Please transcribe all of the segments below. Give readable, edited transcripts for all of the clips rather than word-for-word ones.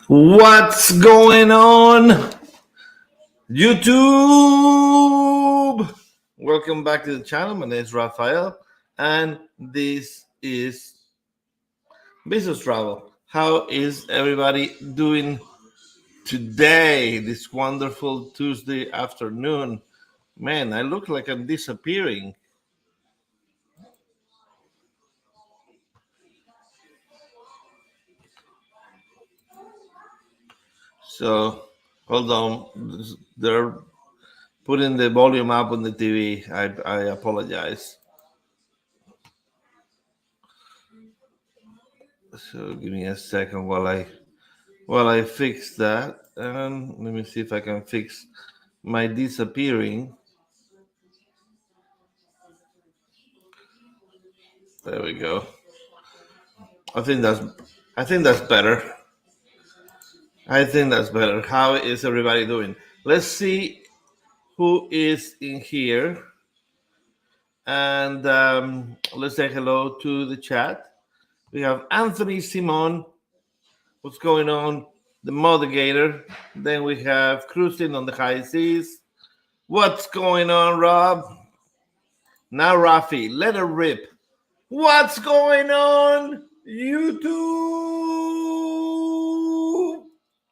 What's going on, YouTube? Welcome back to the channel. My name is Rafael, and this is Business Travel. How is everybody doing today, this wonderful Tuesday afternoon? Man, I look like I'm disappearing. So, hold on. They're putting the volume up on the TV. I apologize. So, give me a second while I fix that. And let me see if I can fix my disappearing. There we go. I think that's I think that's better. I think that's better. How is everybody doing? Let's see who is in here. And let's say hello to the chat. We have Anthony Simon. What's going on? The Motigator. Then we have Cruising on the High Seas. What's going on, Rob? Now, Rafi, let her rip. What's going on, YouTube?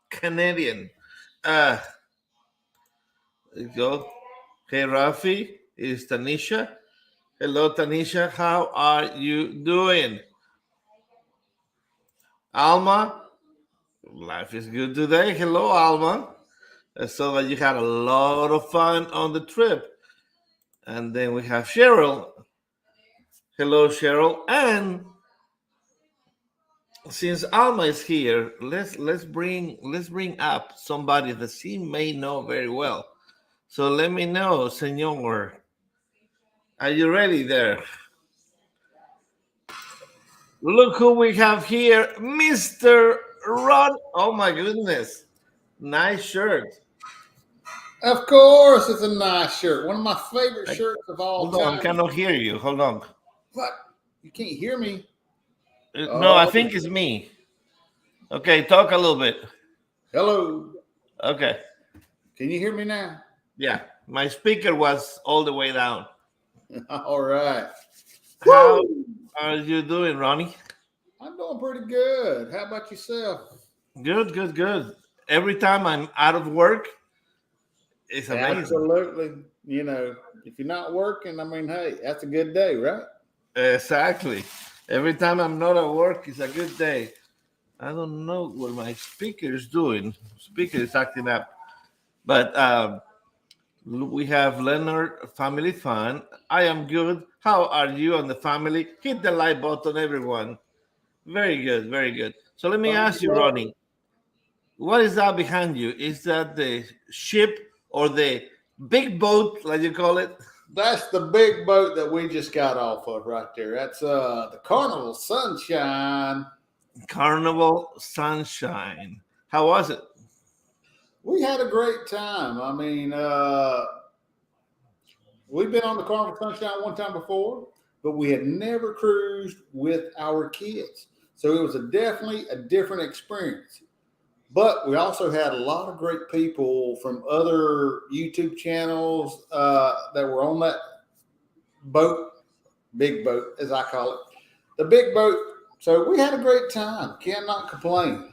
Canadian. There you go. Hey, Rafi, is Tanisha. Hello, Tanisha. How are you doing? Alma, life is good today. Hello, Alma. I saw that you had a lot of fun on the trip. And then we have Cheryl. Hello, Cheryl. And since Alma is here, let's bring up somebody that she may know very well. So let me know, Senor. Are you ready there? Look who we have here, Mr. Ron. Oh my goodness. Nice shirt. Of course, it's a nice shirt. One of my favorite I, shirts of all hold on, I time. cannot hear you. Hold on. What? You can't hear me? No, I Oh, think it's me. Okay, talk a little bit. hello. Okay. Can you hear me now? Yeah. My speaker was all the way down. All right. How Woo! are you doing, Ronnie? I'm doing pretty good. How about yourself? Good, good, good. Every time I'm out of work, it's amazing. Absolutely. You know, if you're not working, I mean, hey, that's a good day, right? Exactly. Every time I'm not at work, it's a good day. I don't know what my speaker is doing. Speaker is acting up. But we have Leonard, Family Fun. I am good. How are you and the family? Hit the like button, everyone. Very good, very good. So let me ask you, Ronnie, what is that behind you? Is that the ship or the big boat, like you call it? That's the big boat that we just got off of right there. That's the Carnival Sunshine. Carnival Sunshine. How was it? We had a great time. I mean, we've been on the Carnival Sunshine one time before, but we had never cruised with our kids. So it was definitely a different experience. But we also had a lot of great people from other YouTube channels that were on that boat, big boat, as I call it, the big boat. So we had a great time. Cannot complain.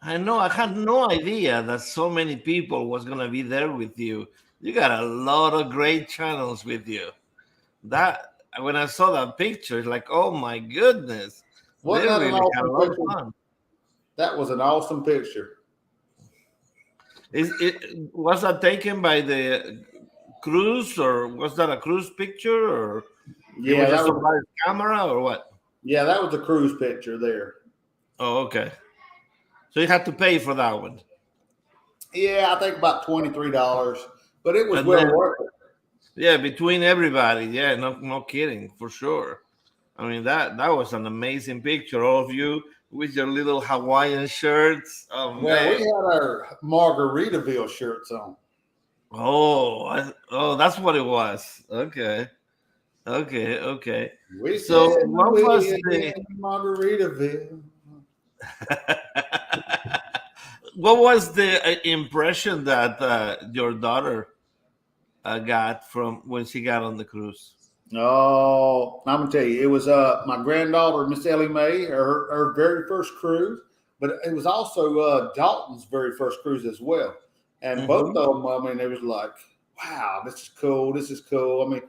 I know I had no idea that so many people was gonna be there with you. You got a lot of great channels with you. That when I saw that picture, it's like, oh my goodness, they Wasn't that an really had a awesome lot of picture? fun. That was an awesome picture. Is it was that taken by the cruise, or was that a cruise picture, or it Yeah, was that just was somebody's camera, or what? that was a cruise picture there. Oh, okay. So you had to pay for that one, Yeah, I think about $23, but it was and well then worth it. yeah, between everybody, yeah, no kidding, for sure. I mean that was an amazing picture, all of you with your little Hawaiian shirts. Oh Well, we man. had our Margaritaville shirts on. Oh, that's what it was. Okay, okay. We So said what was we the? in Margaritaville. what was the impression that your daughter got from when she got on the cruise? Oh, I'm gonna tell you, it was my granddaughter, Miss Ellie Mae, her very first cruise, but it was also Dalton's very first cruise as well. And both Hmm. of them, I mean, it was like, wow, this is cool. This is cool. I mean,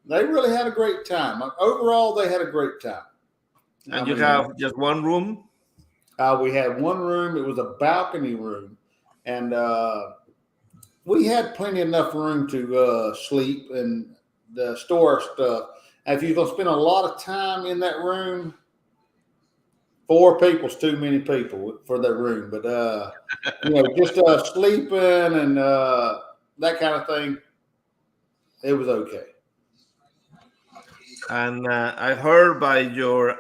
they really had a great time. Overall, they had a great time. I And you mean, have just one room? we had one room. It was a balcony room, and we had plenty enough room to sleep and store our stuff. And if you're gonna spend a lot of time in that room, four people's too many people for that room. But just sleeping and that kind of thing, it was okay. And I heard by your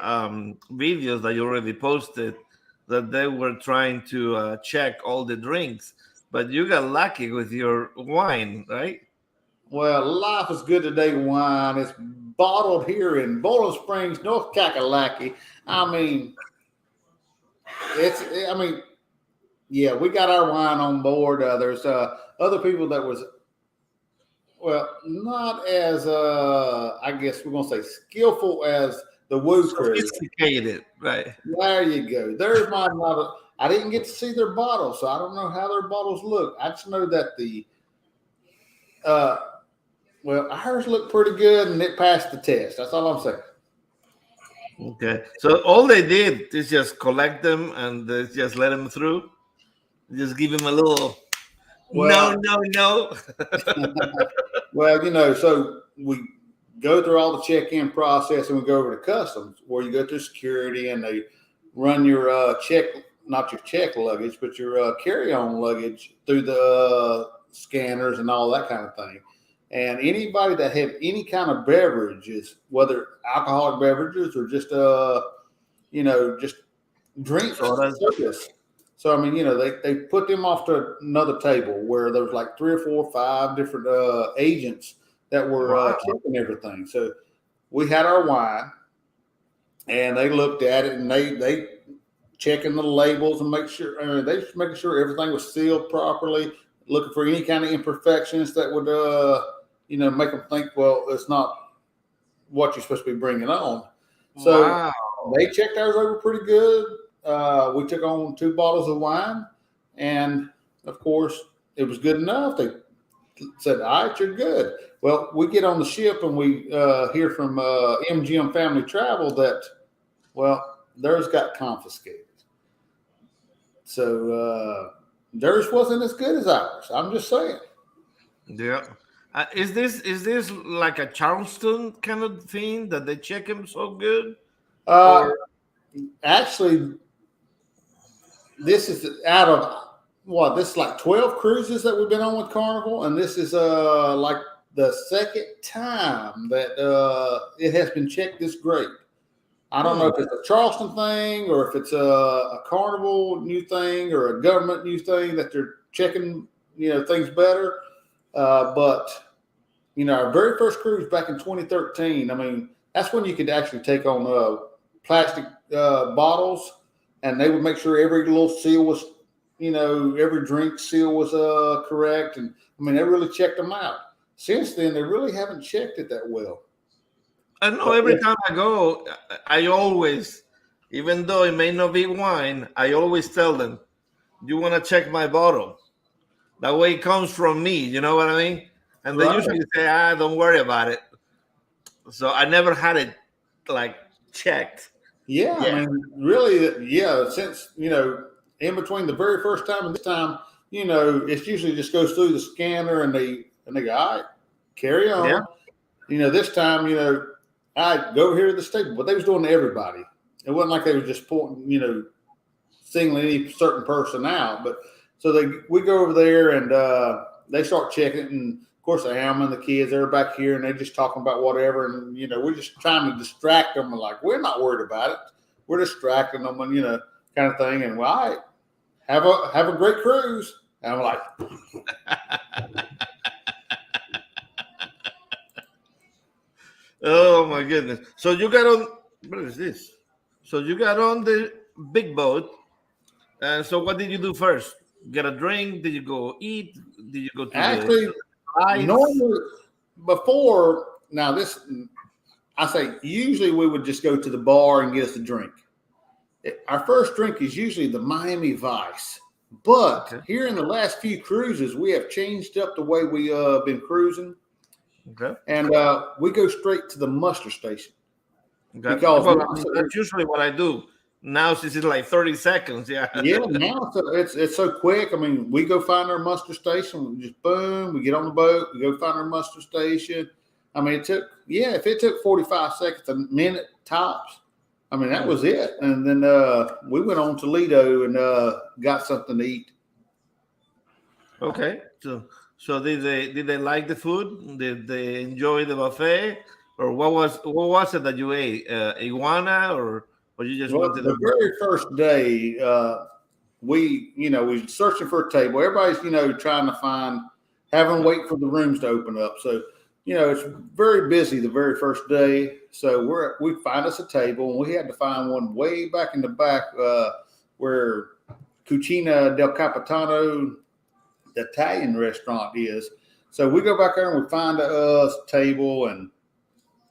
videos that you already posted that they were trying to check all the drinks, but you got lucky with your wine, right? Well, life is good today. Wine. It's bottled here in Bowling Springs, North Kakalaki. I mean, it's. I mean, yeah, we got our wine on board. There's other people that was not as I guess we're gonna say skillful as the Woo crew. Sophisticated, right? There you go. There's my model. I didn't get to see their bottles, so I don't know how their bottles look. I just know that the uh ours looked pretty good and it passed the test. That's all I'm saying. Okay. So all they did is just collect them and just let them through. Just give them a little no, Well, no, no. so we go through all the check-in process and we go over to customs where you go through security and they run your check, not your check luggage, but your carry-on luggage through the scanners and all that kind of thing. And anybody that have any kind of beverages, whether alcoholic beverages or just just drinks, Sodas. sodas. So I mean, they put them off to another table where there was like 3 or 4 or 5 different agents that were Wow. checking everything. So we had our wine, and they looked at it, and they checking the labels and make sure they just making sure everything was sealed properly, looking for any kind of imperfections that would make them think, well, it's not what you're supposed to be bringing on. So Wow. they checked ours over pretty good. We took on 2 bottles of wine, and of course, it was good enough. They said, "All right, you're good." Well, we get on the ship and we hear from MGM Family Travel that, well, theirs got confiscated. So theirs wasn't as good as ours. I'm just saying. Yeah. Is this like a Charleston kind of thing that they check him so good, Uh, or Actually, this is out of what? This is like 12 cruises that we've been on with Carnival, and this is like the second time that it has been checked this great. I don't know hmm, if it's a Charleston thing or if it's a Carnival new thing or a government new thing that they're checking, things better. But our very first cruise back in 2013. I mean, that's when you could actually take on plastic bottles, and they would make sure every little seal was, every drink seal was correct. And I mean, they really checked them out. Since then, they really haven't checked it that well. I know But every yeah, time I go, I always, even though it may not be wine, I always tell them, "You want to check my bottle? That way it comes from me." You know what I mean? And they right. usually say, "Ah, don't worry about it." So I never had it like checked. Yeah, I Yeah. mean, really, yeah. Since in between the very first time and this time, it's usually just goes through the scanner, and they go, all right, carry Yeah. on. This time, I go over here to the stable, but they was doing to everybody. It wasn't like they was just pointing, singling any certain person out. But so we go over there and they start checking it, and of course, Am and the kids they're back here, and they're just talking about whatever, and we're just trying to distract them. And like we're not worried about it, we're distracting them, and kind of thing. And well, all right, have a great cruise. And I'm like, Oh my goodness. So you got on, what is this? So you got on the big boat. And so what did you do first? get a drink? Did you go eat? Did you go to the Actually, lights? normally before now this I say usually we would just go to the bar and get us a drink. Our first drink is usually the Miami Vice. But Okay. here in the last few cruises, we have changed up the way we been cruising, Okay. and we go straight to the muster station Okay. because Well, I mean, that's usually what I do. Now, since it's like 30 seconds, yeah. yeah, now it's so quick. I mean, we go find our muster station, we just boom, we get on the boat, we go find our muster station. I mean, if it took 45 seconds, a minute tops. I mean, that was it. And then we went on to Lido and got something to eat. Okay. So did they like the food? Did they enjoy the buffet? Or what was it that you ate? Iguana or you just Well, wanted a the very first day, we were searching for a table. Everybody's, trying to having to wait for the rooms to open up. So, it's very busy the very first day. So we find us a table, and we had to find one way back in the back where Cucina del Capitano, the Italian restaurant, is. So we go back there and we find a table, and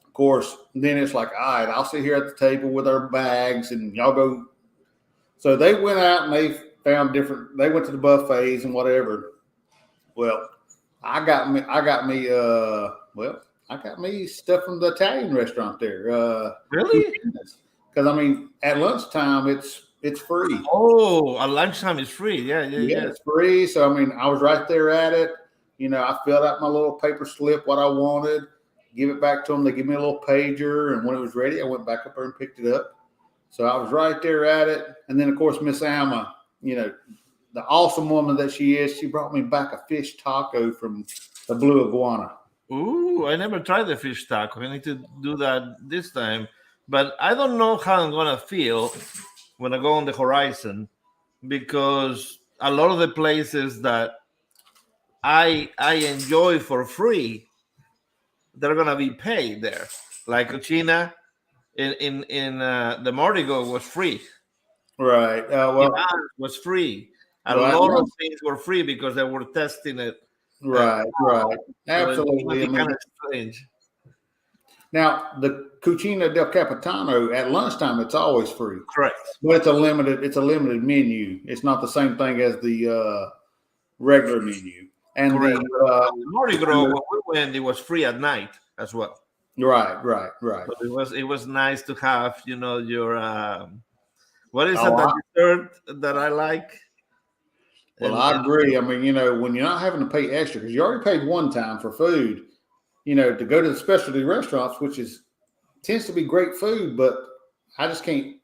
of course, then it's like, all right, I'll sit here at the table with our bags, and y'all go. So they went out and they found they went to the buffets and whatever. Well, I got me stuff from the Italian restaurant there. Really? Because I mean, at lunchtime it's free. Oh, at lunchtime is free. Yeah. It's free. So I mean, I was right there at it. I filled out my little paper slip, what I wanted, give it back to them. They give me a little pager, and when it was ready, I went back up there and picked it up. So I was right there at it. And then, of course, Miss Alma, the awesome woman that she is, she brought me back a fish taco from the Blue Iguana. Ooh, I never tried the fish taco. I need to do that this time. But I don't know how I'm going to feel when I go on the horizon, because a lot of the places that I enjoy for free, they're going to be paid there. Like Cucina in the Mordigo was free. Right. Ivan was free. A lot of things were free because they were testing it. Right. Absolutely. So kind of strange. Now, the Cucina del Capitano at lunchtime, it's always free. Correct. But it's a limited menu. It's not the same thing as the regular menu. And correct. the Mardi Gras, when we went, it was free at night as well. Right. So it was nice to have, your what is that dessert that I like? Well, I agree. I mean, when you're not having to pay extra, because you already paid one time for food, to go to the specialty restaurants, which tends to be great food, but I just can't,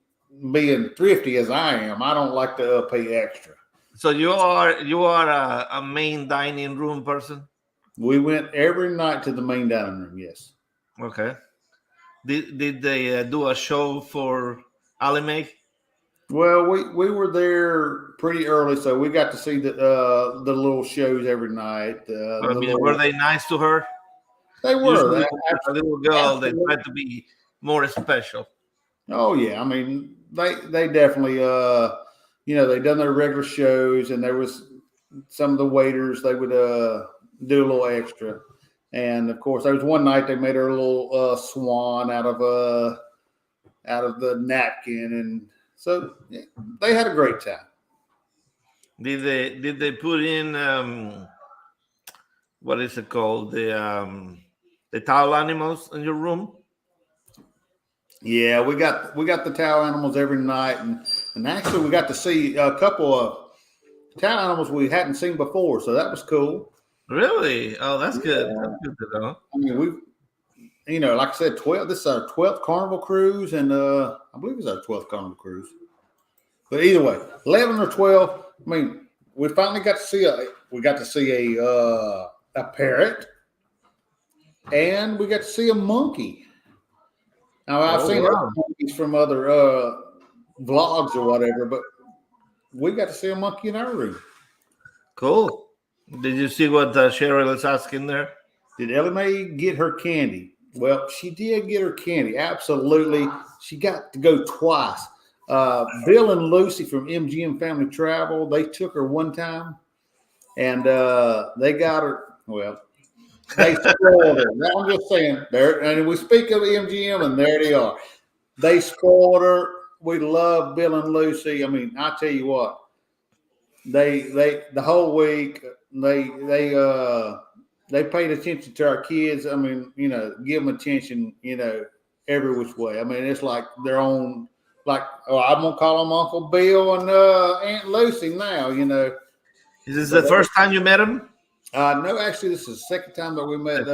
being thrifty as I am, I don't like to pay extra. So you are a main dining room person? We went every night to the main dining room. Yes. Okay. Did they do a show for Alime? Well, we were there pretty early, so we got to see the little shows every night. Were they nice to her? They were. A little girl, they tried to be more special. Oh yeah, I mean they definitely they done their regular shows, and there was some of the waiters, they would do a little extra, and of course there was one night they made her a little swan out of the napkin, and so they had a great time. Did they put in what is it called, the towel animals in your room? Yeah, we got the towel animals every night, and actually we got to see a couple of towel animals we hadn't seen before, so that was cool. Really? Oh, that's good. That's good to know. I mean, like I said, 12. This is our 12th Carnival cruise, and I believe it's our 12th Carnival cruise. But either way, 11 or 12. I mean, we finally got to see a parrot, and we got to see a monkey. Now I've seen other monkeys from other vlogs or whatever, but we got to see a monkey in our room. Cool. Did you see what Cheryl is asking there? Did Ellie Mae get her candy? Well, she did get her candy. Absolutely. She got to go twice. Bill and Lucy from MGM Family Travel, they took her one time, and they got her. Well, they spoiled her. Now, I'm just saying there, and we speak of MGM, and there they are. They spoiled her. We love Bill and Lucy. I mean, I tell you what, they the whole week they paid attention to our kids. I mean, give them attention, every which way. I mean, it's like their own. Like, I'm gonna call them Uncle Bill and Aunt Lucy now. Is this But the first time you met him? no, actually, this is the second time that we met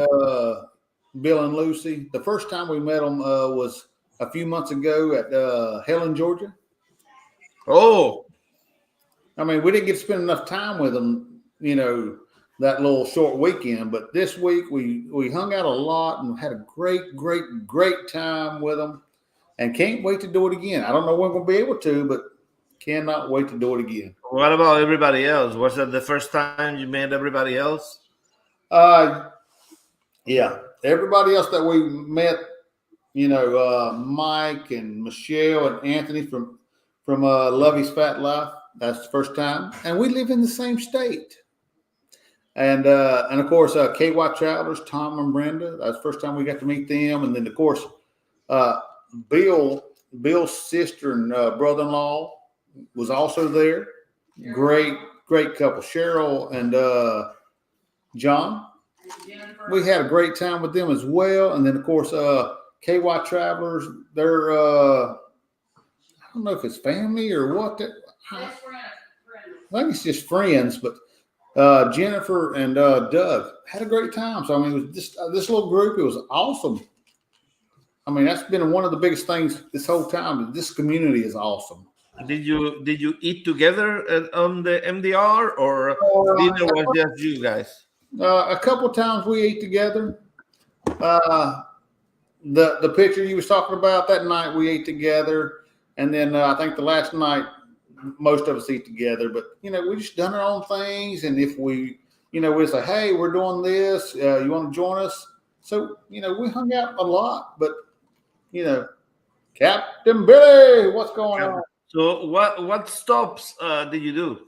Bill and Lucy. The first time we met them was a few months ago at Helen, Georgia. Oh, I mean, we didn't get to spend enough time with them, that little short weekend. But this week we hung out a lot and had a great time with them, and can't wait to do it again. I don't know when we'll be able to, but cannot wait to do it again. what about everybody else? Was that the first time you met everybody else? Yeah, everybody else that we met, Mike and Michelle and Anthony from Lovey's Fat Life. That's the first time, and we live in the same state. And of course, KY Travelers, Tom and Brenda. That's the first time we got to meet them. And then of course, Bill's sister and brother-in-law was also there. Great couple, Cheryl and John. We had a great time with them as well. And then of course, KY Travelers. They're I don't know if it's family or what. I think it's just friends, but Jennifer and Doug had a great time. So I mean, it was just this little group. It was awesome. I mean, that's been one of the biggest things this whole time. This community is awesome. Did you eat together on the MDR, or dinner was just you guys? A couple times we ate together. The picture you was talking about that night we ate together, and then I think the last night most of us eat together. But we just done our own things, and if we we say, hey, we're doing this, you want to join us? So we hung out a lot. But Captain Billy, what's going on? So what stops did you do?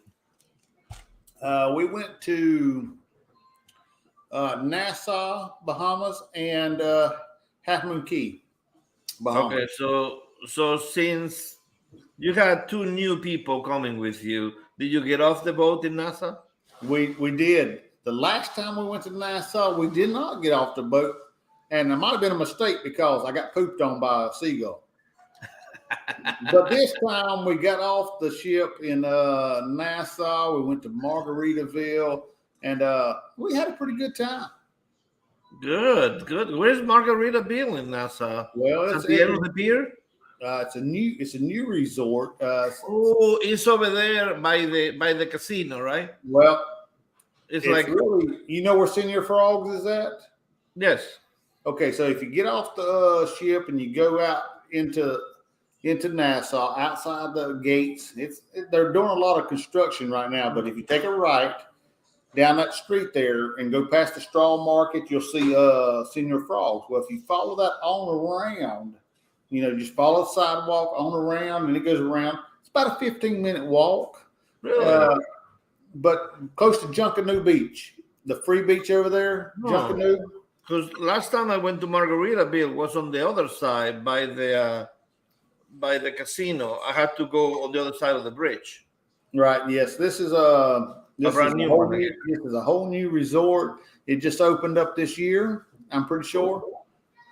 We went to Nassau, Bahamas, and Half Moon Key, Bahamas. Okay, so since you had two new people coming with you, did you get off the boat in Nassau? We did. The last time we went to Nassau, we did not get off the boat, and it might have been a mistake because I got pooped on by a seagull. But this time we got off the ship in Nassau. We went to Margaritaville, and we had a pretty good time. Good. Where's Margaritaville in Nassau? Well, it's at the end of the pier. It's a new resort. It's over there by the casino, right? Well, it's like really, where Senior Frogs is at? Yes. Okay, so if you get off the ship and you go out into Nassau, outside the gates, they're doing a lot of construction right now. But if you take a right down that street there and go past the straw market, you'll see Senior Frogs. Well, if you follow that on around, just follow the sidewalk on around, and it goes around. It's about a 15-minute walk. Really? But close to Junkanoo Beach, the free beach over there, Junkanoo. Because last time I went to Margaritaville was on the other side by the casino. I had to go on the other side of the bridge. Right. Yes. This is a whole new resort. It just opened up this year, I'm pretty sure.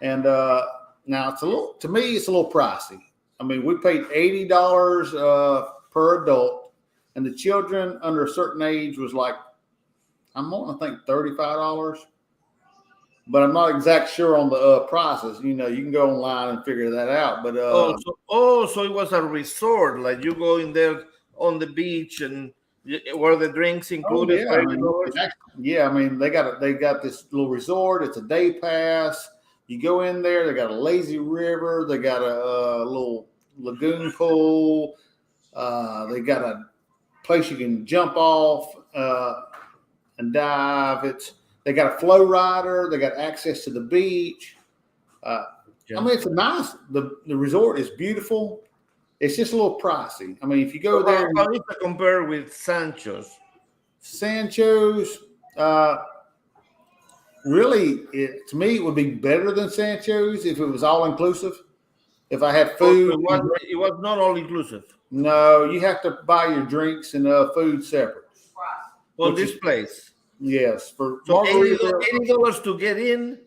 And now it's to me, it's a little pricey. I mean, we paid $80 per adult, and the children under a certain age was like, I'm wanting to think $35. But I'm not exactly sure on the prices. You can go online and figure that out. But so it was a resort, like you go in there on the beach, and were the drinks included? I mean, they got this little resort. It's a day pass. You go in there. They got a lazy river. They got a little lagoon pool. They got a place you can jump off and dive. They got a flow rider. They got access to the beach. I mean, it's a nice. The resort is beautiful. It's just a little pricey. I mean, if you go So there, how is it compared with Sancho's? Sancho's, really, to me, it would be better than Sancho's if it was all inclusive. If I had Oh, food, so it was not all inclusive. no, you have to buy your drinks and food separate. On Which this is place. yes for So Margaritaville. $80 to get in,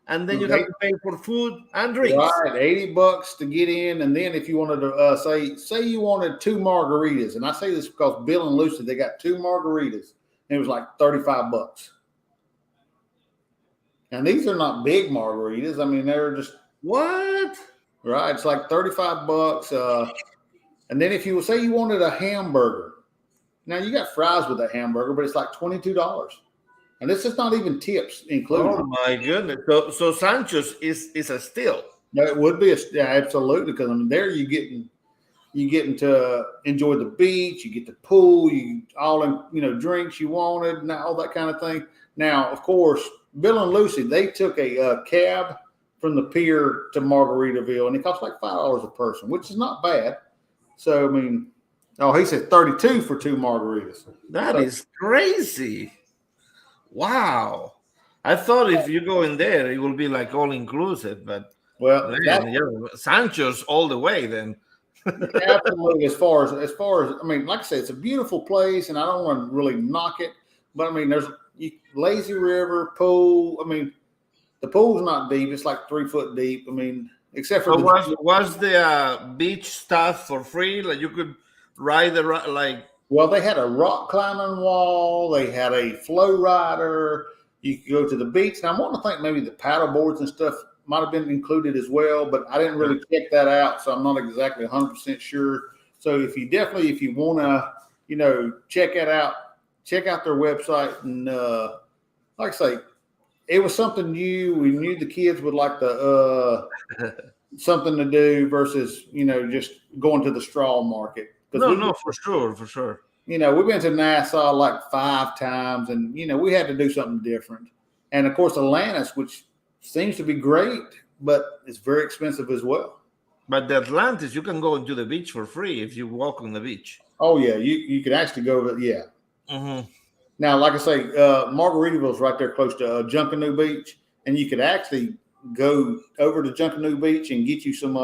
and then you have to pay for food and drinks. Right, $80 to get in, and then if you wanted to say you wanted two margaritas, and I say this because Bill and Lucy they got two margaritas, and it was like $35. And these are not big margaritas. I mean, they're just What? right. It's like $35. And then if you say you wanted a hamburger, now you got fries with a hamburger, but it's like $22. And this is not even tips included. Oh my goodness! So Sancho's is a steal. No, it would be absolutely because I mean there you getting to enjoy the beach, you get the pool, you all in drinks you wanted, and all that kind of thing. Now, of course, Bill and Lucy they took a cab from the pier to Margaritaville, and it cost like $5 a person, which is not bad. So I mean, oh, he said 32 for two margaritas. That is crazy. Wow. I thought if you go in there, it will be like all inclusive, but Well, man, yeah, Sancho's all the way then. absolutely. As far as I mean, like I said, it's a beautiful place, and I don't want to really knock it, but I mean, there's lazy river pool. I mean, the pool's not deep; it's like 3 foot deep. I mean, except for So was the beach stuff for free? Like you could ride like. well, they had a rock climbing wall, they had a flow rider. You could go to the beach. Now, I want to think maybe the paddle boards and stuff might have been included as well, but I didn't really check that out, so I'm not exactly 100% sure. So if you want to, check it out, check out their website, and like I say, it was something new. We knew the kids would like the something to do versus just going to the straw market. No, for sure. We've been to Nassau like 5 times, and we had to do something different. And of course, Atlantis, which seems to be great, but it's very expensive as well. But the Atlantis, you can go into the beach for free if you walk on the beach. Oh yeah, you could actually go. Yeah. Mm-hmm. Now, like I say, Margaritaville's right there close to Junkanoo Beach, and you could actually go over to Junkanoo Beach and get you some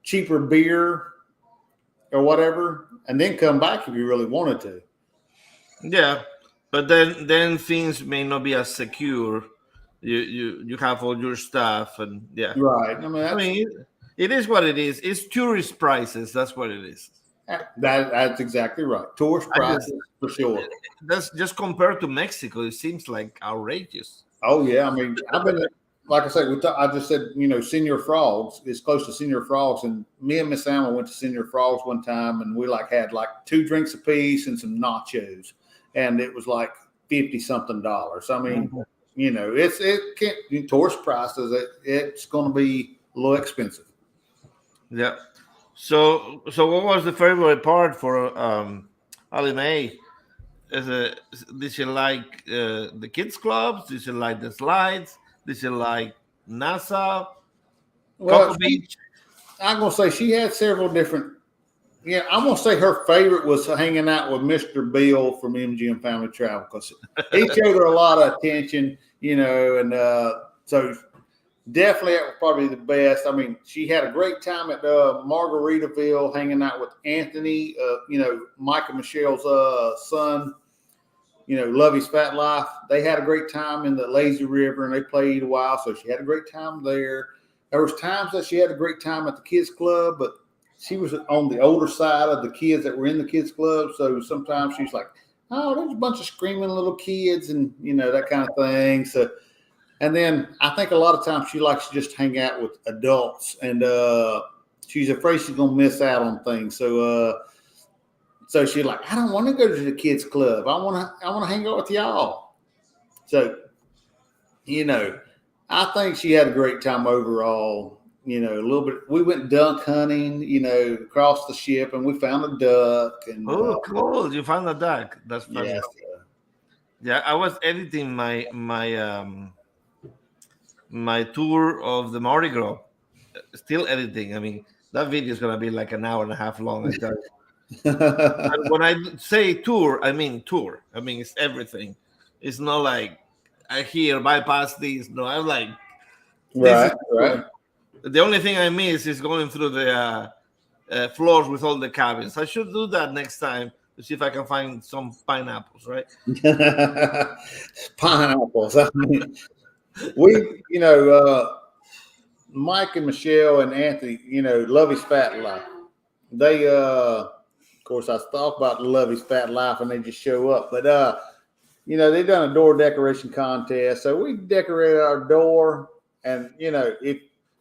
cheaper beer or whatever, and then come back if you really wanted to. Yeah, but then things may not be as secure. You have all your stuff, and yeah. Right. I mean, it is what it is. It's tourist prices. That's what it is. That's exactly right. Tourist prices for sure. That's just compared to Mexico. It seems like outrageous. Oh yeah, I mean, I've been like I said. I just said Senior Frogs is close to Senior Frogs, and me and Miss Alma went to Senior Frogs one time, and we had 2 drinks apiece and some nachos, and it was like $50-something. I mean, it can't tourist prices. It's going to be a little expensive. Yeah. So what was the favorite part for Ali Mae? Did she like the kids clubs? Did she like the slides? Did she like Nassau? Well, Cocoa Beach? I'm gonna say she had several different. Yeah, I'm gonna say her favorite was hanging out with Mr. Bill from MGM Family Travel because he showed her a lot of attention, and so definitely that was probably the best. I mean, she had a great time at Margaritaville hanging out with Anthony, Mike and Michelle's son, Lovey's Fat Life. They had a great time in the lazy river and they played a while. So she had a great time there. There was times that she had a great time at the kids club, but she was on the older side of the kids that were in the kids club. So sometimes she's like, oh, there's a bunch of screaming little kids and, that kind of thing. So, and then I think a lot of times she likes to just hang out with adults and she's afraid she's going to miss out on things. So, she's like, I don't want to go to the kids club. I want to hang out with y'all. So, I think she had a great time overall. A little bit. We went duck hunting, across the ship, and we found a duck. And cool! You found a duck. That's funny. Yes. Yeah, I was editing my tour of the Mardi Gras. Still editing. I mean, That video is gonna be like an hour and a half long. I tell you. And when I say tour, I mean tour. I mean it's everything. It's not like I hear bypass these. No, I'm like this is Right, right. the only thing I miss is going through the floors with all the cabins. I should do that next time to see if I can find some pineapples. Right? Pineapples. I mean, Mike and Michelle and Anthony, Lovey's Fat Life. They, of course, I talk about Lovey's Fat Life and they just show up. But, they've done a door decoration contest. So we decorated our door. And, if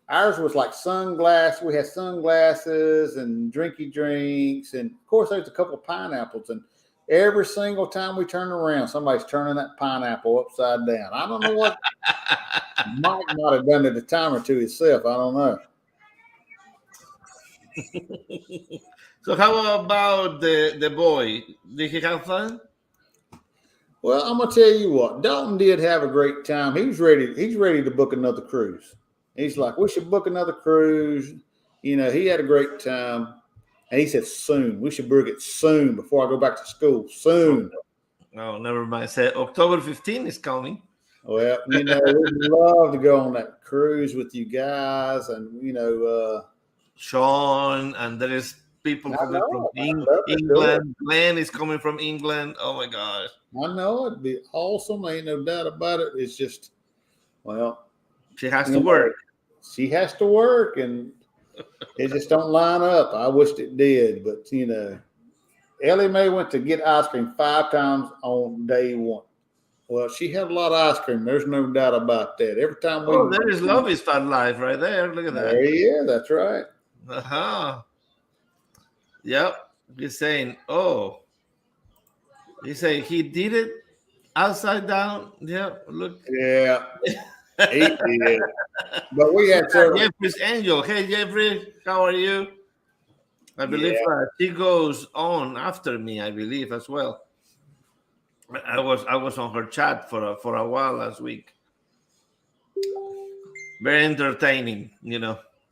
ours was like sunglasses, we had sunglasses and drinky drinks. And, of course, there's a couple of pineapples. And every single time we turn around, somebody's turning that pineapple upside down. I don't know what Mike might have done it a time or two himself. I don't know. So how about the boy? Did he have fun? Well, I'm gonna tell you what, Dalton did have a great time. He's ready to book another cruise. He's like, we should book another cruise. He had a great time. And he said soon. We should book it soon before I go back to school. Soon. Oh, never mind. Said October 15 is coming. Well, we'd love to go on that cruise with you guys, and Sean, and there is people coming from England. Glenn is coming from England. Oh my gosh! I know it'd be awesome. Ain't no doubt about it. It's just, well, she has to work. She has to work, and it just don't line up. I wished it did, but Ellie Mae went to get ice cream 5 times on day 1. Well, she had a lot of ice cream. There's no doubt about that. Every time we there is Lovey's Fun Life right there. Look at that. There he is. That's right. Yep. He's saying, he's saying he did it upside down. Yeah, look. Yeah, he did. But we had several. Jeffrey's Angel. Hey, Jeffrey, how are you? I believe she goes on after me, I believe, as well. I was on her chat for a while last week. Very entertaining,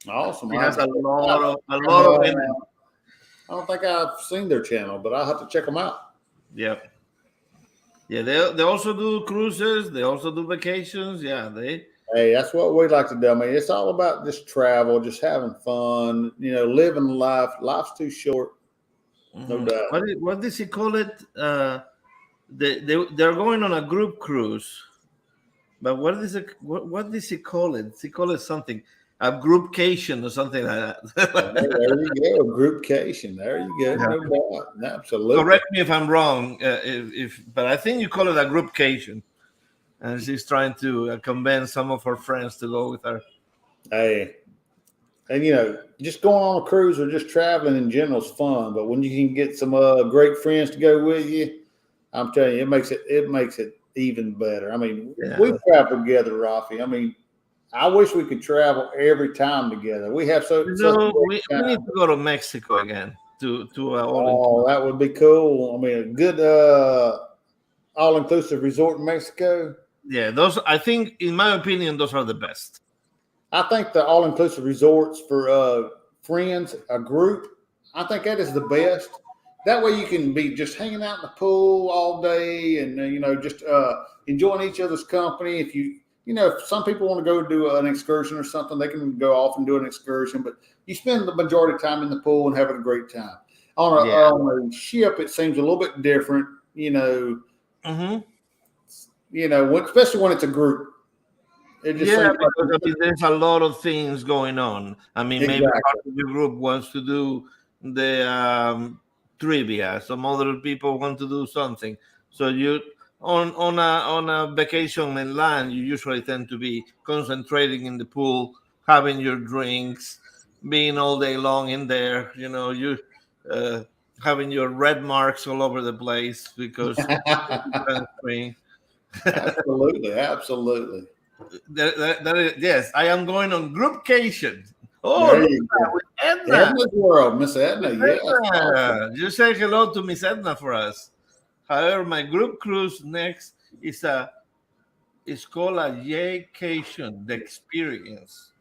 Awesome. She has a lot of women. I don't think I've seen their channel, but I'll have to check them out. Yep. Yeah, they also do cruises. They also do vacations. Yeah, Hey, that's what we like to do. I mean, it's all about just travel, just having fun. Living life. Life's too short. No doubt. What does he call it? They're going on a group cruise, but what does he call it? He call it something, a groupcation or something like that. There you go, groupcation. There you go, no doubt, absolutely. Correct me if I'm wrong, but I think you call it a groupcation, and she's trying to convince some of her friends to go with her. Hey, and just going on a cruise or just traveling in general is fun, but when you can get some great friends to go with you, I'm telling you, it makes it even better. I mean, we travel together, Rafi. I mean, I wish we could travel every time together. We have we need to go to Mexico again to that would be cool. I mean, a good all-inclusive resort in Mexico. Yeah, those, I think, in my opinion, those are the best. I think the all-inclusive resorts for friends, a group, I think that is the best. That way you can be just hanging out in the pool all day and, just enjoying each other's company. If some people want to go do an excursion or something, they can go off and do an excursion, but you spend the majority of time in the pool and having a great time. On a ship, it seems a little bit different, especially when it's a group. It just because there's a lot of things going on. I mean, maybe part of the group wants to do the trivia. Some other people want to do something. So you on a vacation in land, you usually tend to be concentrating in the pool, having your drinks, being all day long in there. You having your red marks all over the place because absolutely. That is, yes, I am going on groupcation. Oh, with Edna. Edna's world, Miss Edna. Yes. Edna. You say hello to Miss Edna for us. However, my group cruise next is called a Yaycation, the experience.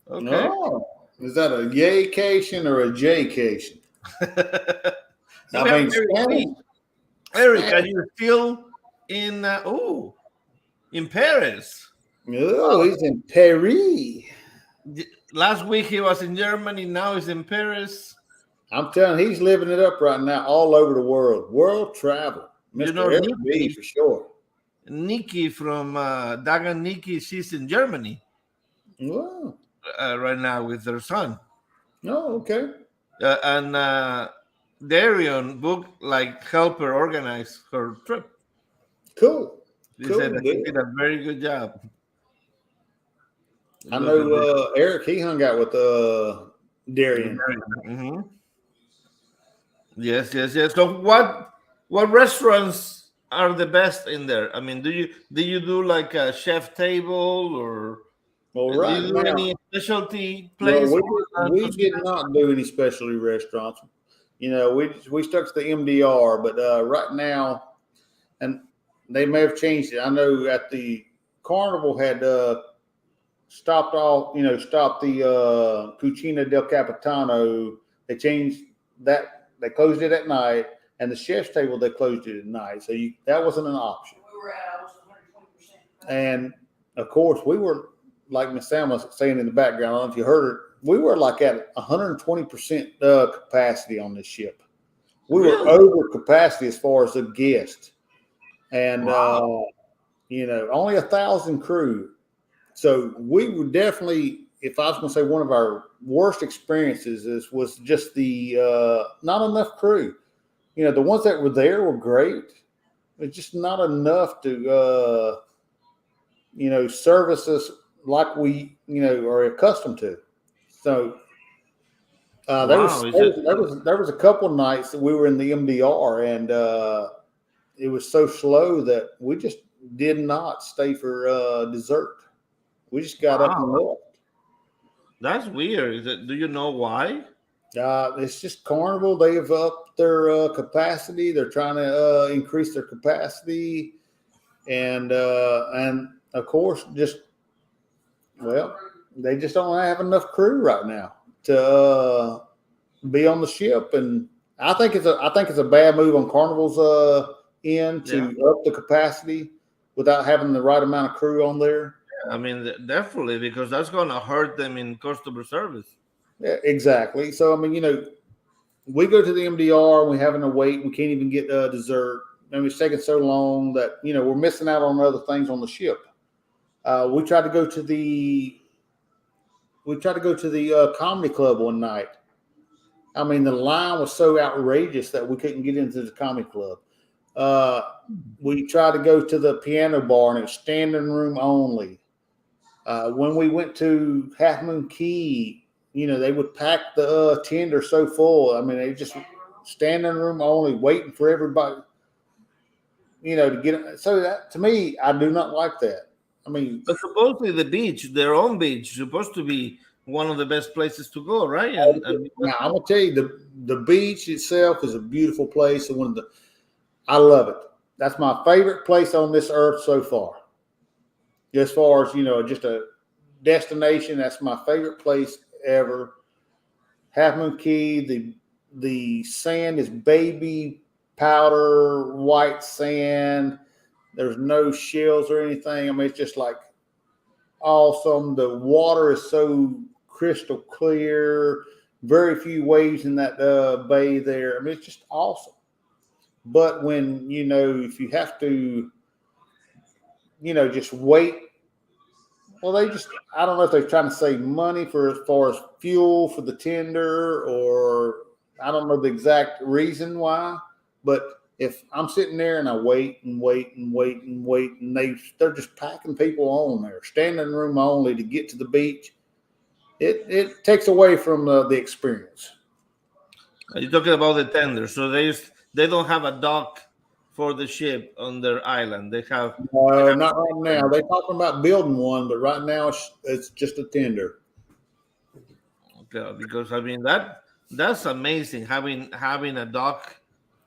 Okay. Oh, Is that a yaycation or a jaycation? No, I we have mean, Eric B. Spanish. Eric, are Spanish. you still in? In Paris? Oh, he's in Paris. Last week he was in Germany. Now he's in Paris. I'm telling you, he's living it up right now all over the world. World travel. You Mr. know, Eric B for sure. Nikki from Dagan Nikki, she's in Germany Wow. right now with her son. Oh, okay. And Darion booked, like, help her organize her trip. Cool. He said Cool that he deal. did a very good job. I Look at this. know Eric, he hung out with Darian. Mhm. Yes, yes, yes. So what restaurants are the best in there? I mean, do you do like a chef table, or Well, do right you do now, any specialty well, place? we did not do any specialty restaurants. You know, we stuck to the MDR, but right now, and they may have changed it. I know at the carnival had stopped all, stopped the Cucina del Capitano. They changed that. They closed it at night, and the chef's table they closed it at night. So that wasn't an option. And of course, we were, like Miss Sam was saying in the background. I don't know if you heard her. We were like at 120% capacity on this ship. We were Really? over capacity as far as the guest, and Wow. only 1,000 crew. So we were definitely, if I was going to say one of our worst experiences was just the not enough crew. The ones that were there were great. It's just not enough to service us like we are accustomed to. So there was Wow. Is there it? was there was there was a couple of nights that we were in the MDR, and it was so slow that we just did not stay for dessert. We just got up and Wow. left. That's weird. Do you know why? It's just Carnival. They have upped their capacity. They're trying to increase their capacity, and of course, they just don't have enough crew right now to be on the ship. And I think it's a bad move on Carnival's end Yeah. to up the capacity without having the right amount of crew on there. I mean, definitely, because that's gonna hurt them in customer service. Yeah, exactly. So I mean, we go to the MDR and we're having to wait. We can't even get dessert. I mean, it's taking so long that we're missing out on other things on the ship. We tried to go to the comedy club one night. I mean, the line was so outrageous that we couldn't get into the comedy club. We tried to go to the piano bar and it was standing room only. When we went to Half Moon Key, they would pack the tender so full. I mean, they just standing room only, waiting for everybody, to get it. So that, to me, I do not like that. I mean, But supposedly the beach, their own beach, supposed to be one of the best places to go, right? And now I'm gonna tell you the beach itself is a beautiful place, and I love it. That's my favorite place on this earth so far. As far as just a destination, that's my favorite place ever. Half Moon Key, the sand is baby powder white sand. There's no shells or anything. I mean, it's just like awesome. The water is so crystal clear. Very few waves in that bay there. I mean, it's just awesome. But when if you have to, just wait. Well, I don't know if they're trying to save money for as far as fuel for the tender, or I don't know the exact reason why. But if I'm sitting there and I wait and wait and wait and wait, and they're just packing people on there, standing room only to get to the beach, it takes away from the experience. you're talking about the tender, so they don't have a dock for the ship on their island. They No, have not right now. They're talking about building one, but right now it's just a tender. Okay, because I mean that's amazing, having a dock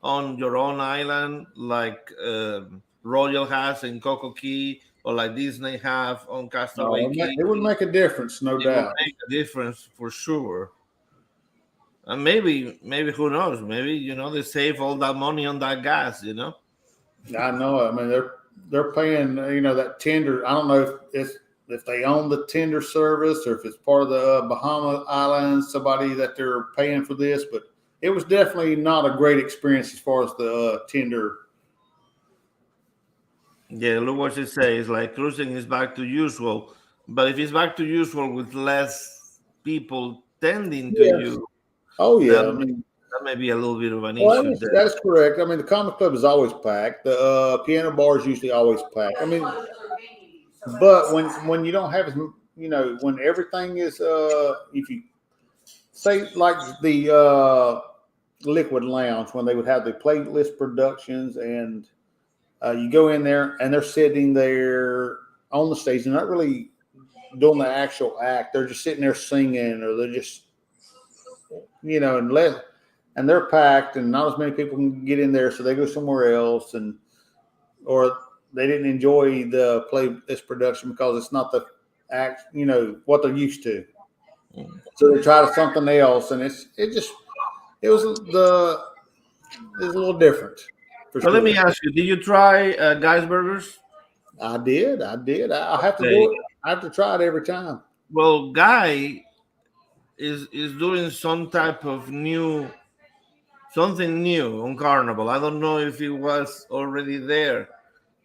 on your own island, like Royal has in Coco Key, or like Disney have on Castaway No, Cay. it would make a difference, no It will doubt. make a difference for sure. And maybe who knows? Maybe they save all that money on that gas. I know. I mean, they're paying. That tender. I don't know if they own the tender service or if it's part of the Bahama Islands. Somebody that they're paying for this, but it was definitely not a great experience as far as the tender. Yeah, look what she says. Like cruising is back to usual, but if it's back to usual with less people tending to Yes. you, Oh that yeah. I mean, that may be a little bit of an well, issue there. that is correct. I mean, the comic club is always packed. The piano bar is usually always packed. I mean, but when you don't have as when everything is if you say like the Liquid Lounge when they would have the playlist productions and you go in there and they're sitting there on the stage. They're not really doing the actual act. They're just sitting there singing or they're just and they're packed and not as many people can get in there, so they go somewhere else or they didn't enjoy the playlist production because it's not the act what they're used to. So they tried something else, and it was a little different for So let sure. me ask you: did you try Guys Burgers? I did. I have to Okay. do it. I have to try it every time. Well, Guy is doing some type of something new on Carnival. I don't know if it was already there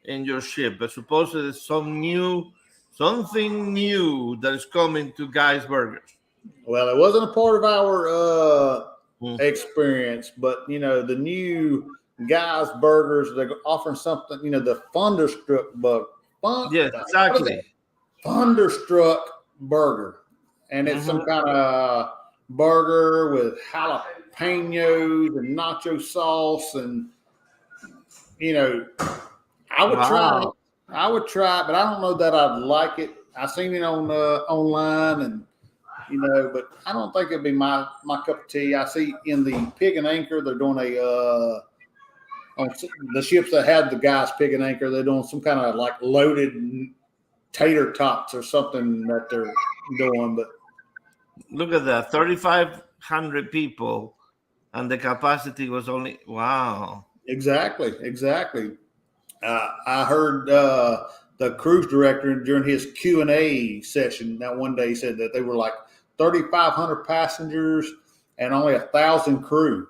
in your ship, but supposedly there's something new that is coming to Guy's Burgers. Well, it wasn't a part of our Hmm. experience, but the new guys burgers, they're offering something. The Thunderstruck Yes, what is it? exactly. Thunderstruck burger, and it's Hmm. some kind of burger with jalapenos and nacho sauce, and I would try it. Wow. I would try it, but I don't know that I'd like it. I seen it on online, and but I don't think it'd be my cup of tea. I see in the Pig and Anchor they're doing a on the ships that have the guys Pig and Anchor. They're doing some kind of like loaded tater tots or something that they're doing. But Look at that, 3,500 people, and the capacity was only wow. exactly. I heard the cruise director during his Q&A session that one day said that they were like 3,500 passengers and only 1,000 crew.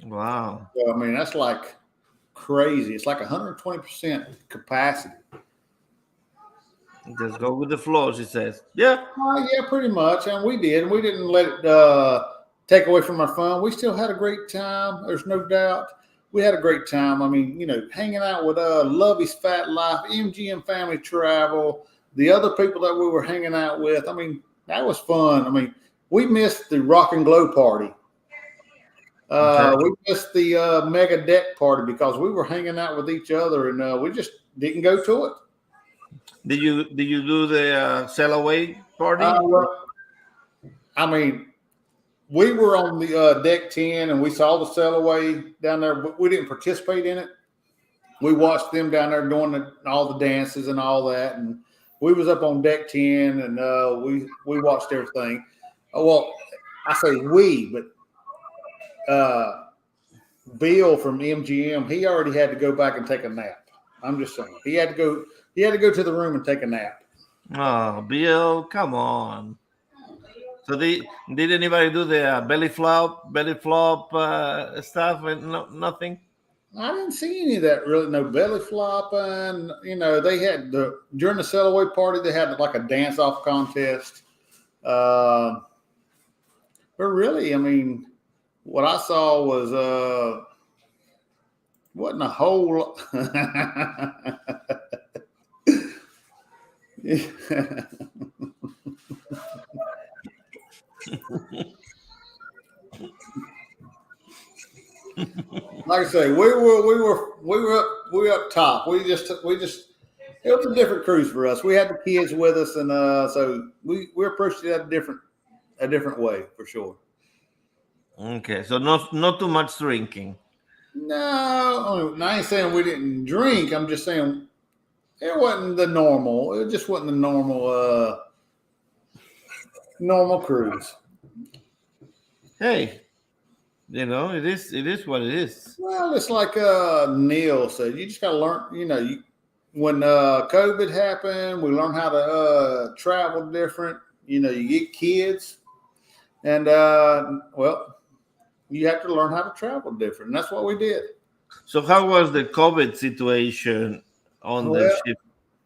Wow. So, I mean, that's like crazy. It's like 120% capacity. Just go with the flow, she says. Yeah. Yeah, pretty much. And we did. We didn't let it take away from our fun. We still had a great time. There's no doubt. We had a great time. I mean, hanging out with Lovey's Fat Life, MGM Family Travel, the other people that we were hanging out with. I mean, that was fun. I mean, we missed the Rock and Glow party. Okay. We missed the mega deck party because we were hanging out with each other and we just didn't go to it. Did you do the sail away party? Well, I mean, we were on the deck 10 and we saw the sail away down there, but we didn't participate in it. We watched them down there doing all the dances and all that, and we was up on deck 10 and we watched everything. Well, I say we, but Bill from MGM, he already had to go back and take a nap. I'm just saying he had to go to the room and take a nap. Oh, Bill, come on. So did anybody do the belly flop stuff? And no, nothing. I didn't see any of that really. No belly flopping. They had during the sail away party, they had like a dance off contest. But really, I mean, what I saw was wasn't a whole. Like I say, we were up top. We just it was a different cruise for us. We had the kids with us, and so we approached it a different way for sure. Okay, so not too much drinking. No, I ain't saying we didn't drink. I'm just saying It wasn't the normal. It just wasn't the normal cruise. Hey, it is what it is. Well, it's like Neil said. You just got to learn. When COVID happened, we learned how to travel different. You get kids, and well, you have to learn how to travel different. And that's what we did. So how was the COVID situation on the Well, ship?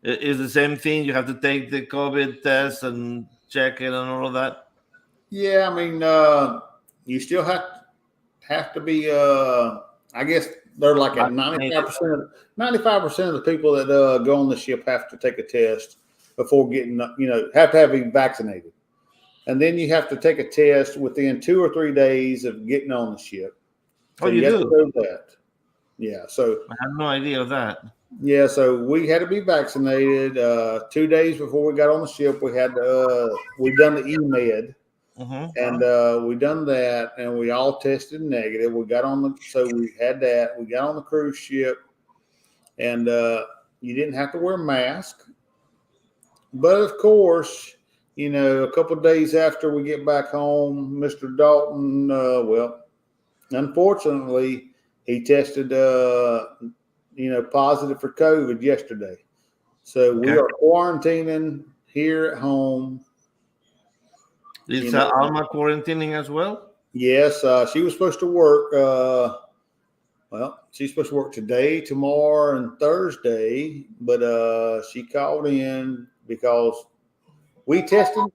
Is the same thing? You have to take the COVID test and check it and all of that. yeah. I mean, you still have to be. I guess they're like at Vaccinated. 95%. 95% of the people that go on the ship have to take a test before getting. Have to be vaccinated, and then you have to take a test within 2 or 3 days of getting on the ship. Oh, So you you have to do? do that. Yeah. So I had no idea of that. yeah. So we had to be vaccinated 2 days before we got on the ship. We done the EMED. Hmm. And we done that, and we all tested negative. So we had that. We got on the cruise ship, and you didn't have to wear a mask. But of course, a couple of days after we get back home, Mr. Dalton, unfortunately, he tested, positive for COVID yesterday. So we Okay. are quarantining here at home. Is You know, Alma quarantining as well? yes, she was supposed to work. She's supposed to work today, tomorrow, and Thursday, but she called in because we tested.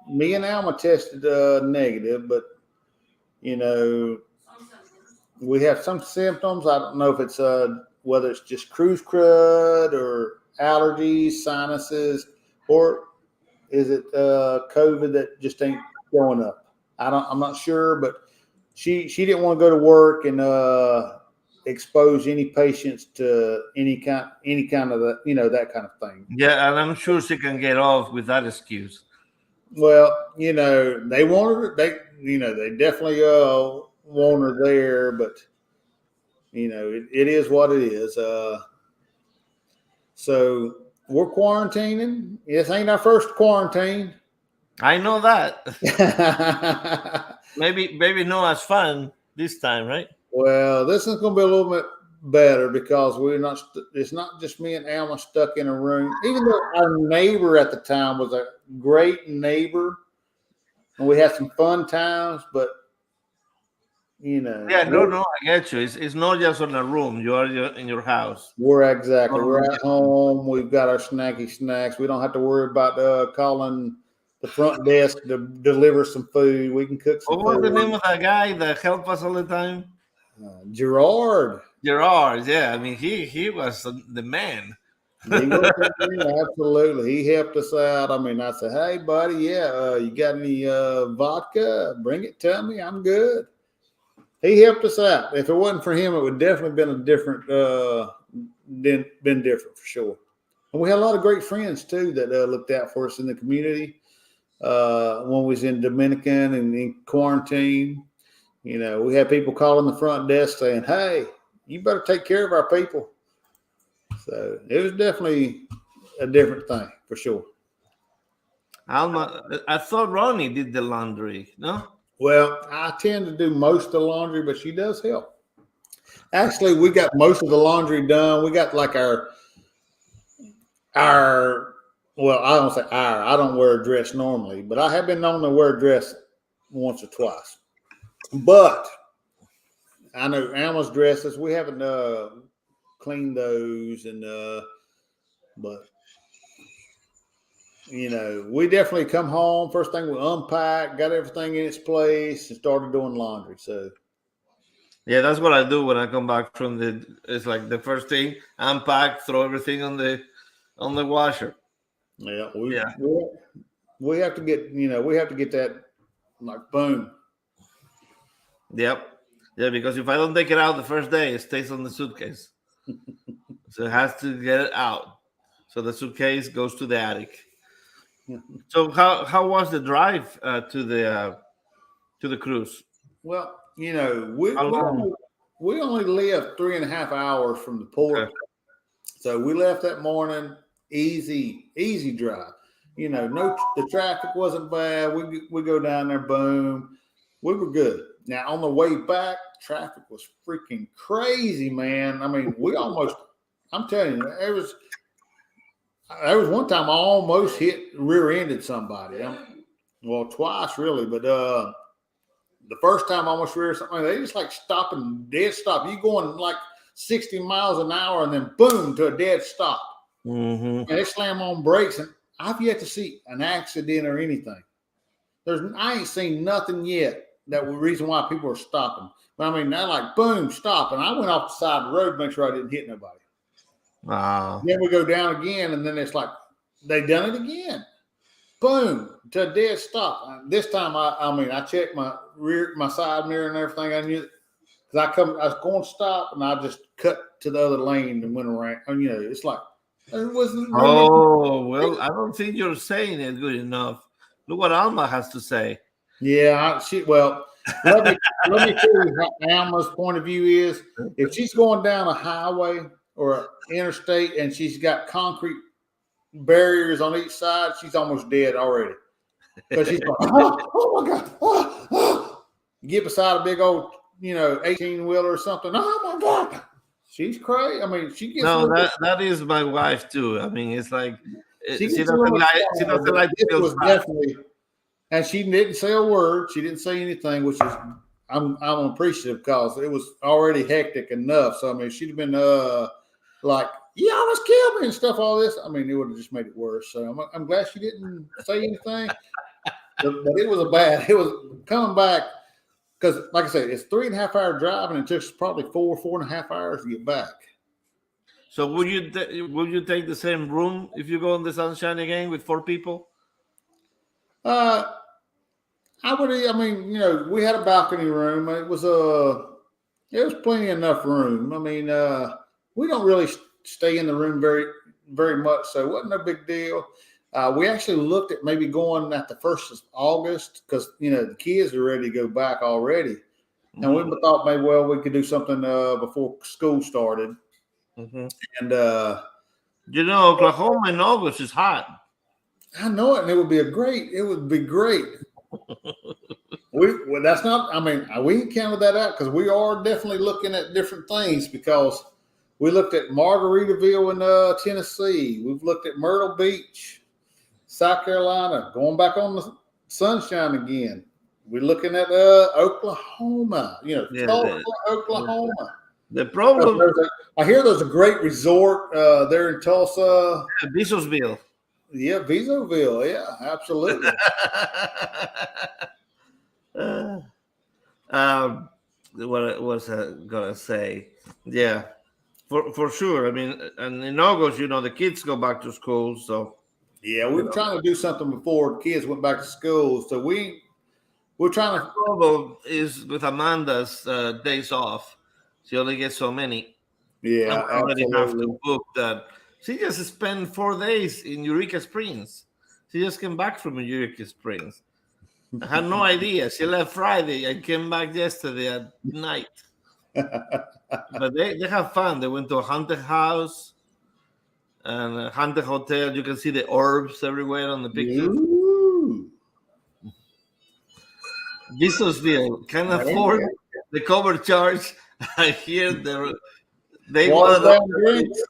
Me and Alma tested negative, but you know we have some symptoms. I don't know if it's whether it's just cruise crud or allergies, sinuses, or is it COVID that just ain't going up? I'm not sure, but she didn't want to go to work and expose any patients to any kind of that kind of thing. Yeah, and I'm sure she can get off with that excuse. Well, they wanted her. They definitely want her there, but it is what it is. So we're quarantining. This ain't our first quarantine. I know that. Maybe not as fun this time, right? Well, this is going to be a little bit better because we're not. It's not just me and Alma stuck in a room. Even though our neighbor at the time was a great neighbor, and we had some fun times, but Yeah, no, I get you. It's not just on a room. You are in your house. we're at home. We've got our snacky snacks. We don't have to worry about calling the front desk to deliver some food. We can cook some What was the food. name of that guy that helped us all the time? Gerard. Gerard. Yeah, I mean he was the man. He was absolutely. He helped us out. I mean, I said, "Hey, buddy, yeah, you got any vodka? Bring it to me. I'm good." He helped us out. If it wasn't for him, it would definitely been a different, been different for sure. And we had a lot of great friends too that looked out for us in the community when we was in Dominican and in quarantine. We had people calling the front desk saying, "Hey, you better take care of our people." So it was definitely a different thing for sure. Alma, I thought Ronnie did the laundry. No. Well, I tend to do most of the laundry, but she does help. Actually, we got most of the laundry done. We got like our well, I don't say our. I don't wear a dress normally, but I have been known to wear a dress once or twice. But I know Alma's dresses. We haven't cleaned those, and but we definitely come home. First thing we unpacked, got everything in its place, and started doing laundry. So Yeah, that's what I do when I come back from the. It's like the first thing, unpack, throw everything on the washer. yeah, Yeah. we have to get we have to get that like boom. Yep. Yeah, because if I don't take it out the first day, it stays on the suitcase. So it has to get it out. So the suitcase goes to the attic. So how was the drive to the cruise? Well, How long? we only live 3.5 hours from the Okay. port. So we left that morning. easy drive. No, the traffic wasn't bad. We go down there, boom, we were good. Now on the way back, traffic was freaking crazy, man. I mean, I'm telling you, there was one time I almost rear-ended somebody. Well, twice really, but the first time I almost rear something, they just like stopping, dead stop. You going like 60 miles an hour and then boom to a dead stop. Mm-hmm. And they slam on brakes, and I've yet to see an accident or anything. I ain't seen nothing yet that was reason why people are stopping. But I mean, they're like boom, stop, and I went off the side of the road to make sure I didn't hit nobody. Wow. Then we go down again, and then it's like they done it again. Boom to a dead stop. This time, I checked my side mirror and everything. I knew because I was going to stop, and I just cut to the other lane and went around. And, it's like it wasn't. Oh well, I don't think you're saying it good enough. Look what Alma has to say. Yeah, well, let me tell you how Alma's point of view is. If she's going down a highway or interstate and she's got concrete barriers on each side, she's almost dead already. Because she's going, oh my God. You get beside a big old, 18-wheeler or something. Oh my God. She's crazy. I mean, she gets that is my wife too. I mean, it's like she doesn't like to feel definitely. And she didn't say a word. She didn't say anything, which is I'm appreciative because it was already hectic enough. So I mean, she'd have been like, "You almost killed me" and stuff. All this. I mean, it would have just made it worse. So I'm glad she didn't say anything. But it was It was coming back because, like I said, it's 3.5 hour drive, and it took us probably 4.5 hours to get back. So would you take the same room if you go in the Sunshine again with 4 people? I would. I mean, we had a balcony room. It was plenty enough room. I mean, we don't really stay in the room very, very much, so it wasn't no big deal. We actually looked at maybe going at the 1st of August because the kids are ready to go back already, and we thought maybe we could do something before school started. Mm-hmm. And Oklahoma in August is hot. I know it, and it would be great. That's not. I mean, we counted that out because we are definitely looking at different things because we looked at Margaritaville in Tennessee. We've looked at Myrtle Beach, South Carolina, going back on the Sunshine again. We're looking at Oklahoma. Tulsa, Oklahoma. The problem. I hear there's a great resort there in Tulsa. VISO'Sville. Yeah, VISO'Sville. Yeah, absolutely. What was I gonna say? Yeah, for sure. I mean, and in August, the kids go back to school, so yeah, we were trying to do something before the kids went back to school. So we're trying to. The problem is with Amanda's days off. She only gets so many. Yeah, I already have to book that. She just spent 4 days in Eureka Springs. She just came back from Eureka Springs. I had no idea. She left Friday and came back yesterday at night. But they have fun. They went to a haunted house and a haunted hotel. You can see the orbs everywhere on the pictures. VISO'Sville can afford the cover charge. I hear they want drinks.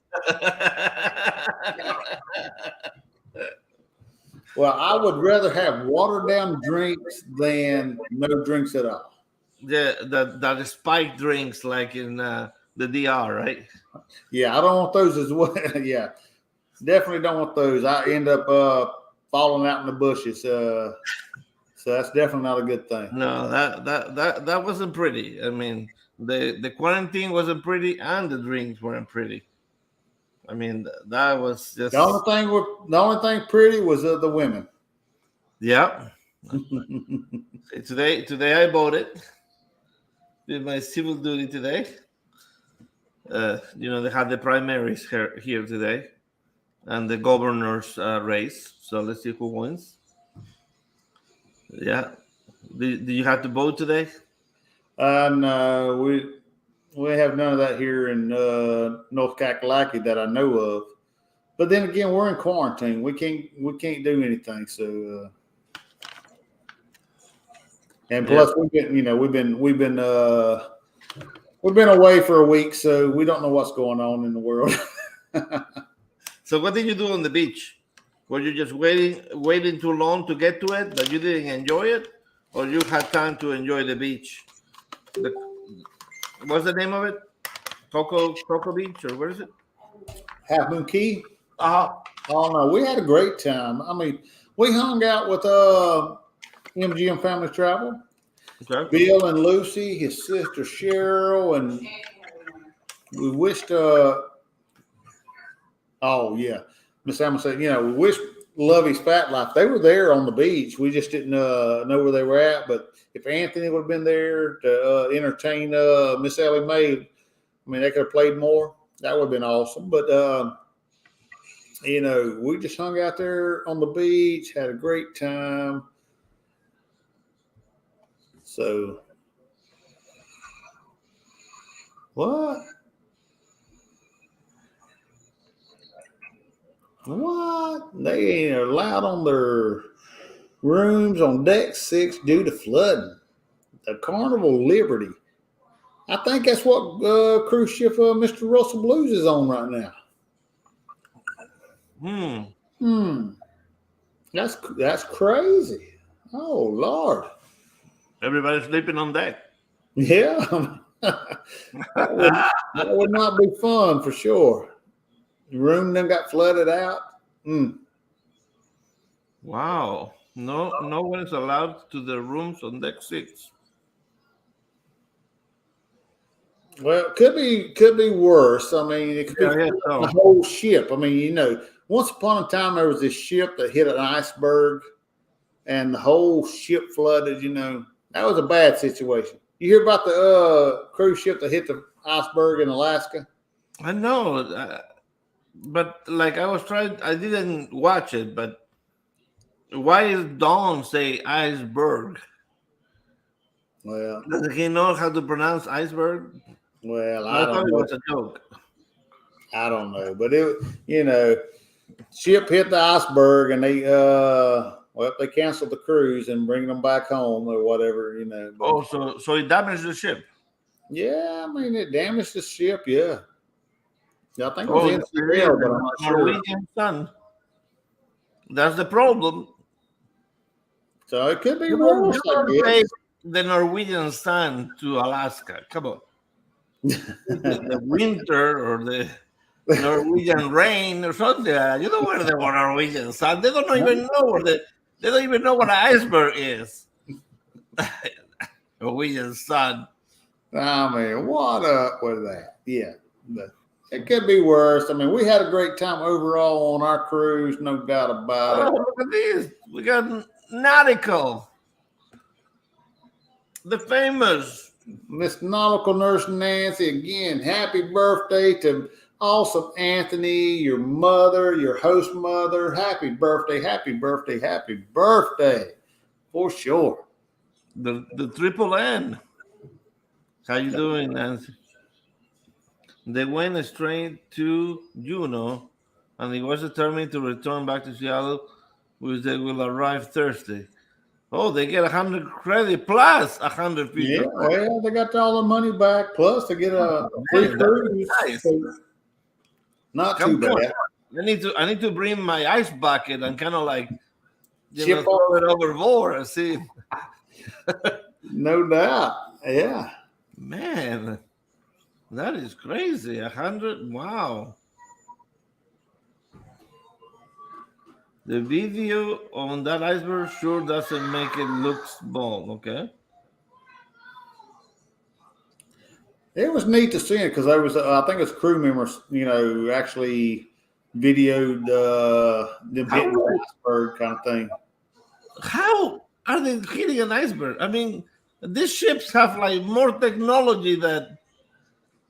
Well, I would rather have watered down drinks than no drinks at all. Yeah, that spiked drinks like in the DR, right? Yeah, I don't want those as well. Yeah, definitely don't want those. I end up falling out in the bushes. So that's definitely not a good thing. No, that wasn't pretty. I mean, the quarantine wasn't pretty, and the drinks weren't pretty. I mean, that was just the only thing pretty was the women. Yeah. Today I bought it. Did my civil duty today. They had the primaries here today, and the governor's race. So let's see who wins. Yeah. Did you have to vote today? No, we have none of that here in North Kakalaki that I know of. But then again, we're in quarantine. We can't do anything. So, and plus we've been away for a week, so we don't know what's going on in the world. So what did you do on the beach? Were you just waiting too long to get to it that you didn't enjoy it, or you had time to enjoy the beach? What's the name of it? Coco Beach, or where is it? Half Moon Key. Uh-huh. Oh no, we had a great time. I mean, we hung out with MGM Family Travel. Okay. Bill and Lucy, his sister Cheryl, and we wished. Miss Alma said, we wish Lovey's Fat Life. They were there on the beach. We just didn't know where they were at. But if Anthony would have been there to entertain Miss Ellie Mae, I mean, they could have played more. That would have been awesome. But we just hung out there on the beach, had a great time. So, what? They ain't allowed on their rooms on deck 6 due to flooding. The Carnival Liberty. I think that's what cruise ship Mr. Russell Blues is on right now. That's crazy. Oh, Lord. Everybody's sleeping on deck. Yeah. that would not be fun for sure. The room then got flooded out. Wow. No one is allowed to the rooms on deck 6. Well, it could be worse. I mean, it could be the whole ship. I mean, once upon a time there was this ship that hit an iceberg and the whole ship flooded, That was a bad situation. You hear about the cruise ship that hit the iceberg in Alaska? I know. But like I didn't watch it, but why does Don say iceberg? Well, does he know how to pronounce iceberg? Well, I thought it was a joke. I don't know, but ship hit the iceberg and they canceled the cruise and bring them back home or whatever, But, so it damaged the ship. Yeah, I mean it damaged the ship. Yeah, I think it was NCL, but I'm not sure. Norwegian Sun. That's the problem. So it could be worse. I guess. The Norwegian Sun to Alaska. Come on. the winter or the Norwegian rain or something. You know where the Norwegian Sun. They don't even know they don't even know what an iceberg is. Norwegian Sun. I mean, what up with that? Yeah, but it could be worse. I mean, we had a great time overall on our cruise, no doubt about it. Look at this. We got Nautical. The famous Miss Nautical Nurse Nancy, again, happy birthday to awesome Anthony, your mother, your host mother. Happy birthday, happy birthday, happy birthday. For sure. The Triple N. How you doing, Nancy? They went straight to Juneau, and he was determined to return back to Seattle, which they will arrive Thursday. Oh, they get 100 credit plus 100 people. Yeah, well, they got all the money back, plus they get a free cruise. Nice. So not too bad. I need to bring my ice bucket and kind of like throw it overboard and see. No doubt. Yeah. Man, that is crazy. 100. Wow. The video on that iceberg sure doesn't make it look small. Okay. It was neat to see it because there was, I think it's crew members, actually videoed them hitting the iceberg kind of thing. How are they hitting an iceberg? I mean, these ships have like more technology than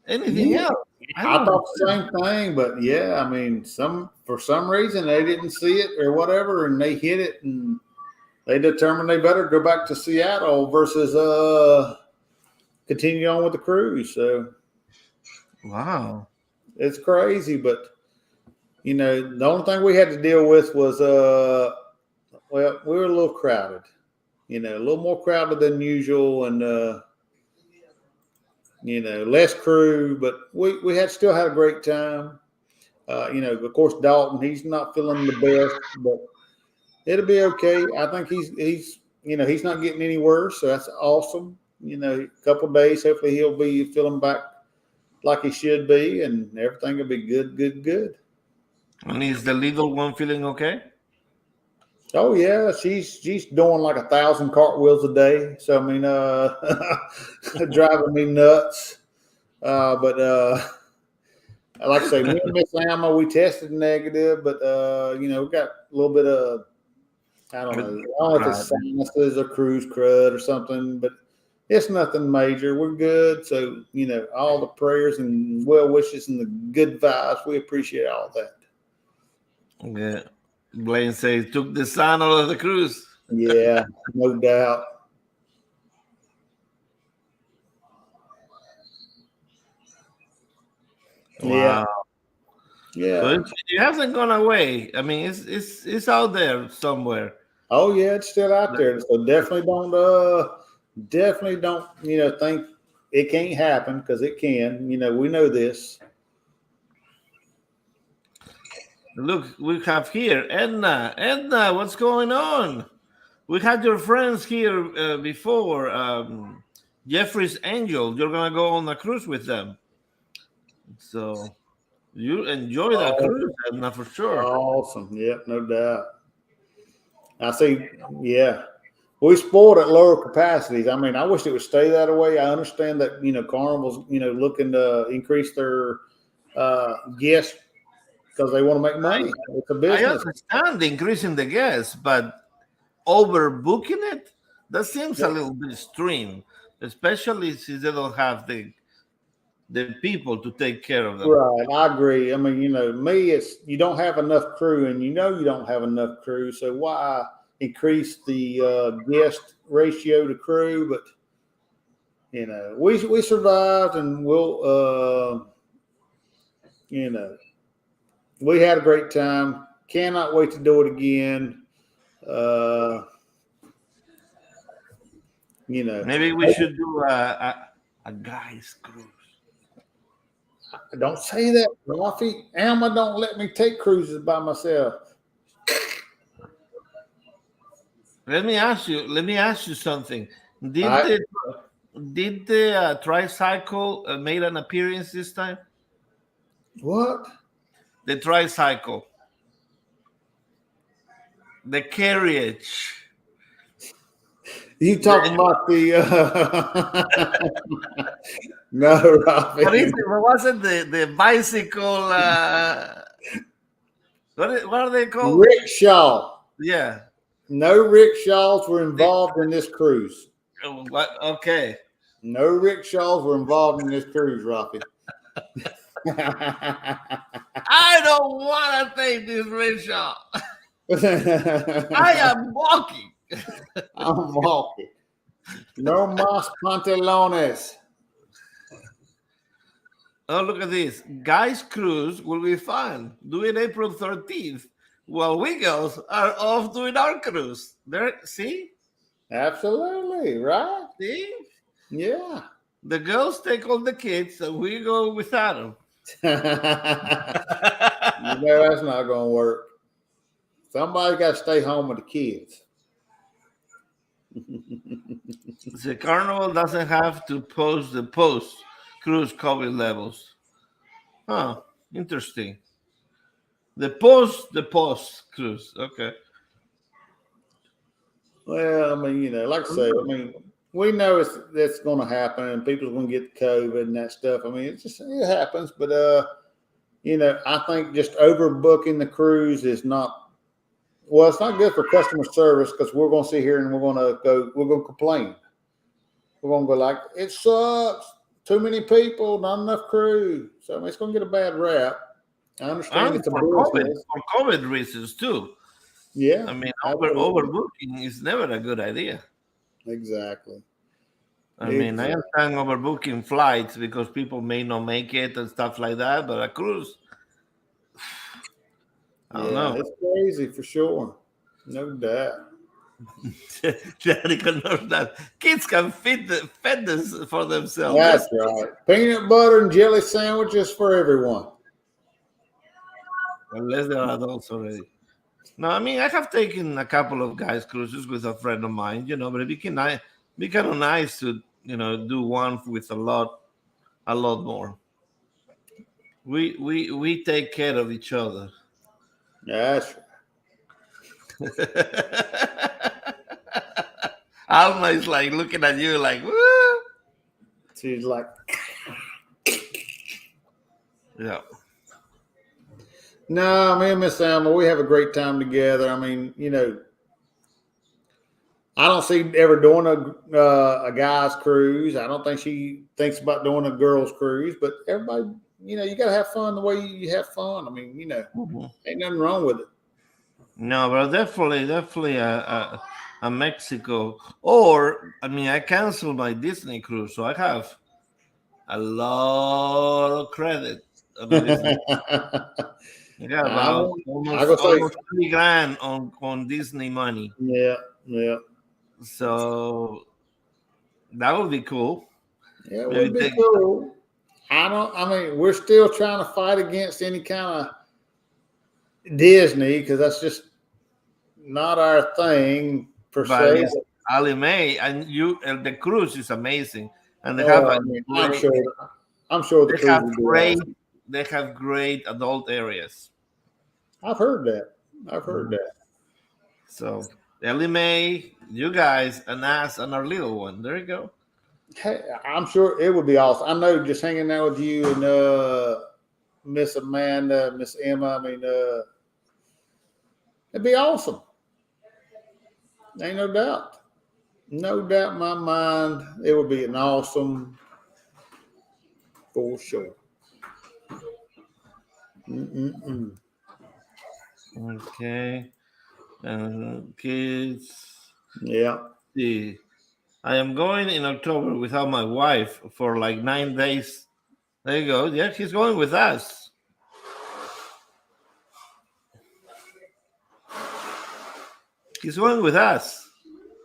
anything else. I thought the same thing, but yeah, I mean, for some reason they didn't see it or whatever, and they hit it, and they determined they better go back to Seattle versus continue on with the cruise. So, wow, it's crazy, but The only thing we had to deal with was well, we were a little crowded. A little more crowded than usual, and less crew, but we still had a great time. Of course, Dalton, he's not feeling the best, but it'll be okay. I think he's not getting any worse, so that's awesome. A couple of days, hopefully he'll be feeling back like he should be, and everything will be good, good, good. And is the little one feeling okay? Oh yeah, she's doing like 1,000 cartwheels a day. So I mean, driving me nuts. But like I say, me and Miss Alma, we tested negative, but we got a little bit of I don't know if it's sinuses or cruise crud or something, but it's nothing major. We're good. So all the prayers and well wishes and the good vibes, we appreciate all that. Yeah. Blaine says took the sun out of the cruise. Yeah, no doubt. Wow. Yeah. So it hasn't gone away. I mean, it's out there somewhere. Oh yeah, it's still out there. So definitely don't think it can't happen, because it can. We know this. Look, we have here Edna. Edna, what's going on? We had your friends here before. Jeffrey's Angel. You're gonna go on a cruise with them, so you enjoy that cruise, Edna, for sure. Awesome. Yep, no doubt. I see. Yeah. We spoiled at lower capacities. I mean, I wish it would stay that way. I understand that, Carnival's, looking to increase their guests because they want to make money. It's a I business. understand increasing the guests, but overbooking it, that seems a little bit extreme, especially since they don't have the people to take care of them. Right. I agree. I mean, me, it's you don't have enough crew, and you don't have enough crew. So why increase the guest ratio to crew? But we survived, and we'll we had a great time. Cannot wait to do it again. Maybe we should do a guys cruise. Don't say that, Rafi. Alma don't let me take cruises by myself. Let me ask you something. Did the tricycle made an appearance this time? What? The tricycle, the carriage. You talking about the no, Rafi. What was it? The bicycle. What are they called? Rickshaw. Yeah. No rickshaws were involved in this cruise. What? Okay. No rickshaws were involved in this cruise, Rafi. I don't want to take this rickshaw. I am walking. I'm walking. No mas pantalones. Oh, look at this. Guys cruise will be fun. Do it April 13th while we girls are off doing our cruise. There, see? Absolutely, right? See? Yeah. The girls take all the kids and we go without them. That's not going to work. Somebody got to stay home with the kids. The Carnival doesn't have to post the post-cruise COVID levels. Huh, interesting. The post-cruise. Okay. Well, I mean, like I say, we know that's going to happen, and people's going to get COVID and that stuff. I mean, it happens, but I think just overbooking the cruise is not. Well, it's not good for customer service, because we're going to sit here and we're going to complain. We're going to go like, it sucks. Too many people, not enough crew. So I mean, it's going to get a bad rap. I understand it's a business. For COVID reasons too. Yeah. I mean, overbooking is never a good idea. Exactly. I mean, I understand overbooking flights because people may not make it and stuff like that, but a cruise, I don't Yeah, know. it's crazy for sure. No doubt. Jericho knows that kids can fed this for themselves. That's right. Peanut butter and jelly sandwiches for everyone. Unless they're adults already. No, I mean I have taken a couple of guys cruises with a friend of mine, but be kind of nice to do one with a lot more. We take care of each other. That's right. Alma is like looking at you like, woo. She's like, Yeah. no, me and Miss Alma, we have a great time together. I mean, I don't see ever doing a guy's cruise. I don't think she thinks about doing a girl's cruise. But everybody, you got to have fun the way you have fun. I mean, Mhm. ain't nothing wrong with it. No, but definitely a Mexico. Or I mean, I canceled my Disney cruise, so I have a lot of credit on the Disney. I got I about won't. I almost go say, almost 3 grand on Disney money. yeah, yeah, So that would be cool. yeah. It Maybe would be take. cool. I mean, we're still trying to fight against any kind of Disney because that's just not our thing per But se. it's Ali May, and the cruise is amazing, and they have Oh, a I mean, great. I'm sure the They cruise have will be great. awesome. They have great adult areas. I've heard that. I've heard Mhm. that. So Ellie Mae, you guys, and us, and our little one. There you go. Hey, I'm sure it would be awesome. I know just hanging out with you and Miss Amanda, Miss Emma. I mean, it'd be awesome. Ain't no doubt. No doubt in my mind, it would be an awesome for sure. Mm-mm-mm. Okay. And kids. Yeah. See, I am going in October without my wife for like 9 days. There you go. Yeah, she's going with us. He's going with us.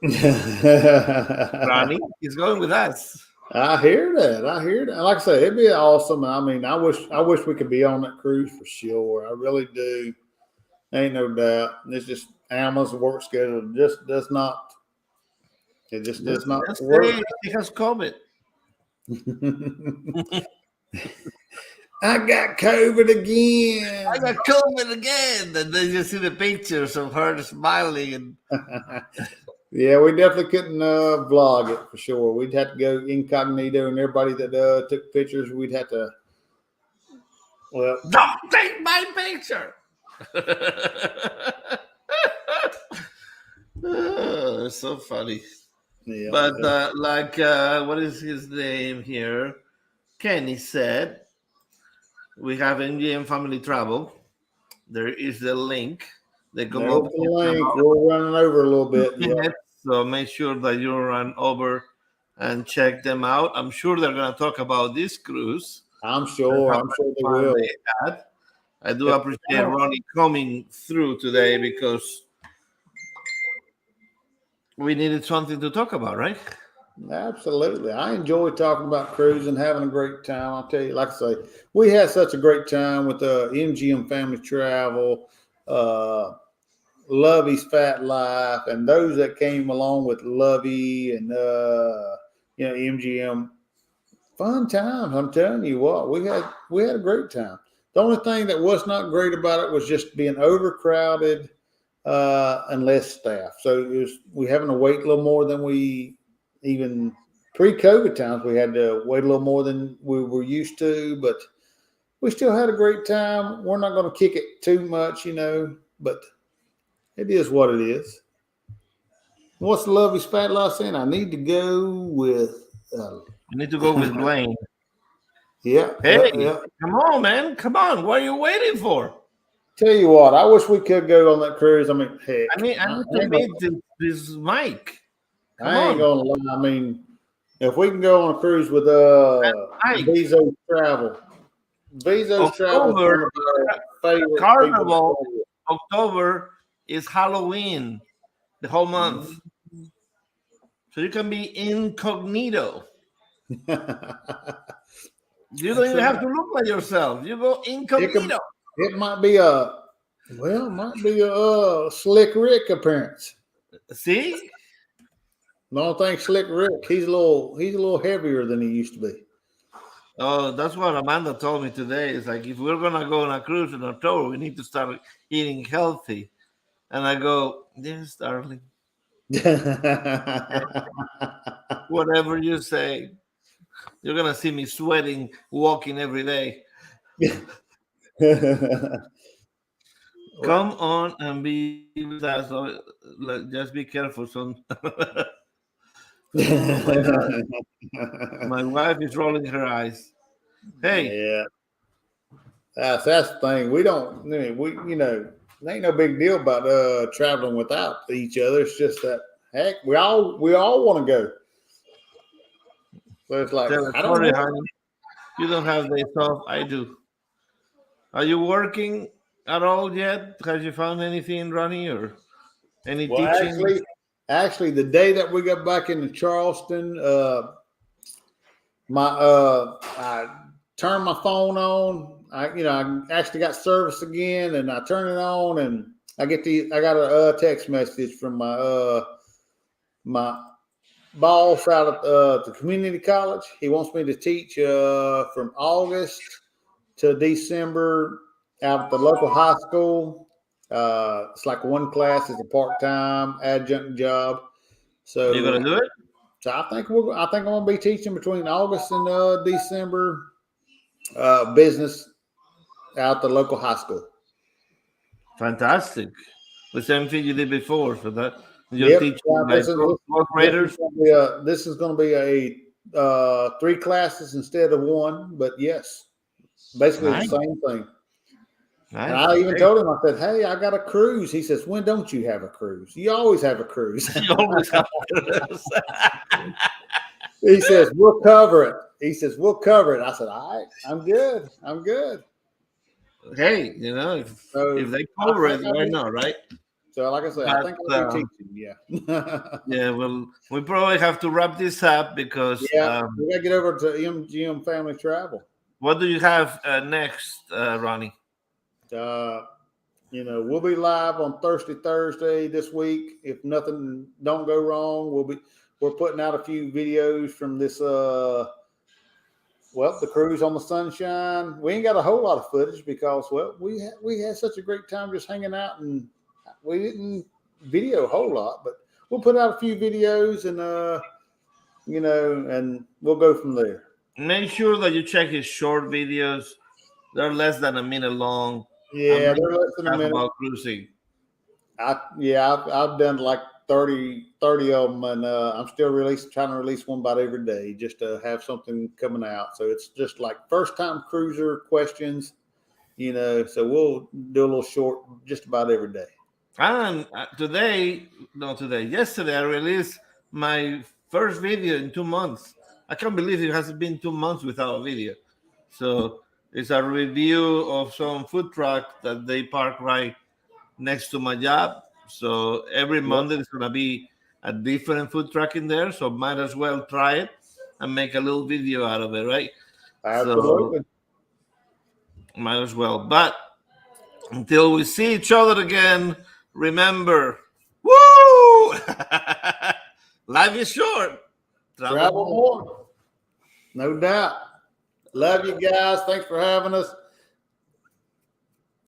Ronnie, he's going with us. I hear that. I hear that. Like I say, it'd be awesome. I mean, I wish we could be on that cruise for sure. I really do. Ain't no doubt. It's just Alma's work schedule just does not. It just does not Let's work. say he has COVID. I got COVID I again. got COVID again. And then you see the pictures of her smiling. And Yeah, we definitely couldn't vlog it for sure. We'd have to go incognito, and everybody that took pictures, we'd have to. Well, don't take my picture. Oh, it's so funny. yeah, But what is his name here? Kenny said we have MGM Family Travel. There is the link. They come there's up the in link. about We're running over a little bit. Yeah, 2 minutes, so make sure that you run over and check them out. I'm sure they're going to talk about this cruise I'm and sure. how I'm sure much they fun will. they had. I do If, appreciate Ronnie coming through today because we needed something to talk about, right? absolutely. I enjoy talking about cruising, having a great time. I'll tell you, like I say, we had such a great time with MGM Family Travel, uh, Lovey's Fat Life, and those that came along with Lovey and MGM. Fun times. I'm telling you what, we had a great time. The only thing that was not great about it was just being overcrowded and less staff. So we having to wait a little more than we even pre-COVID times. We had to wait a little more than we were used to, but we still had a great time. We're not going to kick it too much, but it is what it is. What's the Lovey's Fat Loss saying? I need to go with, You need to go with Blaine. yeah, Hey, yeah, yeah. come on, man. Come on. What are you waiting for? Tell you what, I wish we could go on that cruise. I mean, heck, I need to meet this Mike. Come I ain't on. gonna lie. I mean, if we can go on a cruise with Mike, VISO'S Travel, VISO'S Travel is October, one of our favorite people. Carnival. October is Halloween, the whole month. Mm. So you can be incognito. You don't That's even have right. to look like yourself. You go It could, incognito. it might be a Slick Rick appearance. See? The only thing, Slick Rick, he's a little heavier than he used to be. Oh, that's what Amanda told me today. It's like if we're gonna go on a cruise in October, we need to start eating healthy. And I go, yes, darling. Whatever you say, you're gonna see me sweating, walking every day. Come on and be with us. So, just be careful, son. Oh my God, my wife is rolling her eyes. Hey, Yeah, that's the thing. We don't, it ain't no big deal about traveling without each other. It's just that heck, we all want to go. So it's like tell her, I don't sorry, know. honey, you don't have days off. I do. Are you working at all yet? Have you found anything, Ronnie, or any Well, teaching? actually, the day that we got back into Charleston, I turned my phone on. I actually got service again, and I turn it on, and I got a text message from my boss out at the community college. He wants me to teach from August to December out at the local high school. It's like one class is a part-time adjunct job. You gonna So, do it? I think I'm gonna be teaching between August and December business out the local high school. Fantastic. The same thing you did before. So that you're Yep. teaching Yeah, like fourth graders. this is going to be a three classes instead of one, but yes, basically the Nice, same thing. And nice. I even Hey, told him, I said, "Hey, I got a cruise." He says, "When don't you have a cruise? You always have a cruise." you always have He says, "We'll cover it." He says, "We'll cover it." I said, "All right, I'm good. I'm good." Hey, if So they I cover think it, I'll why be. not, right? So like I say, I But think I'll be teaching. Yeah. yeah, well, we probably have to wrap this up because Yeah, we got to get over to MGM Family Travel. what do you have next, Ronnie? Uh, we'll be live on Thursday this week. If nothing don't go wrong, we're putting out a few videos from this the cruise on the Sunshine. We ain't got a whole lot of footage because we had such a great time just hanging out, and we didn't video a whole lot, but we'll put out a few videos, and and we'll go from there. Make sure that you check his short videos. They're less than a minute long, and Yeah, make they're sure less to than a talk minute. about cruising. I've done like 30 of them, and I'm still trying to release one about every day just to have something coming out. So it's just like first time cruiser questions, so we'll do a little short just about every day. And yesterday, I released my first video in 2 months. I can't believe it has been 2 months without a video. So it's a review of some food truck that they park right next to my job. So every Yep, Monday there's gonna be a different food truck in there. So might as well try it and make a little video out of it, right? So absolutely. might as well. But until we see each other again, remember, woo! Life is short. Travel Travel more. more, no doubt. Love you guys. Thanks for having us.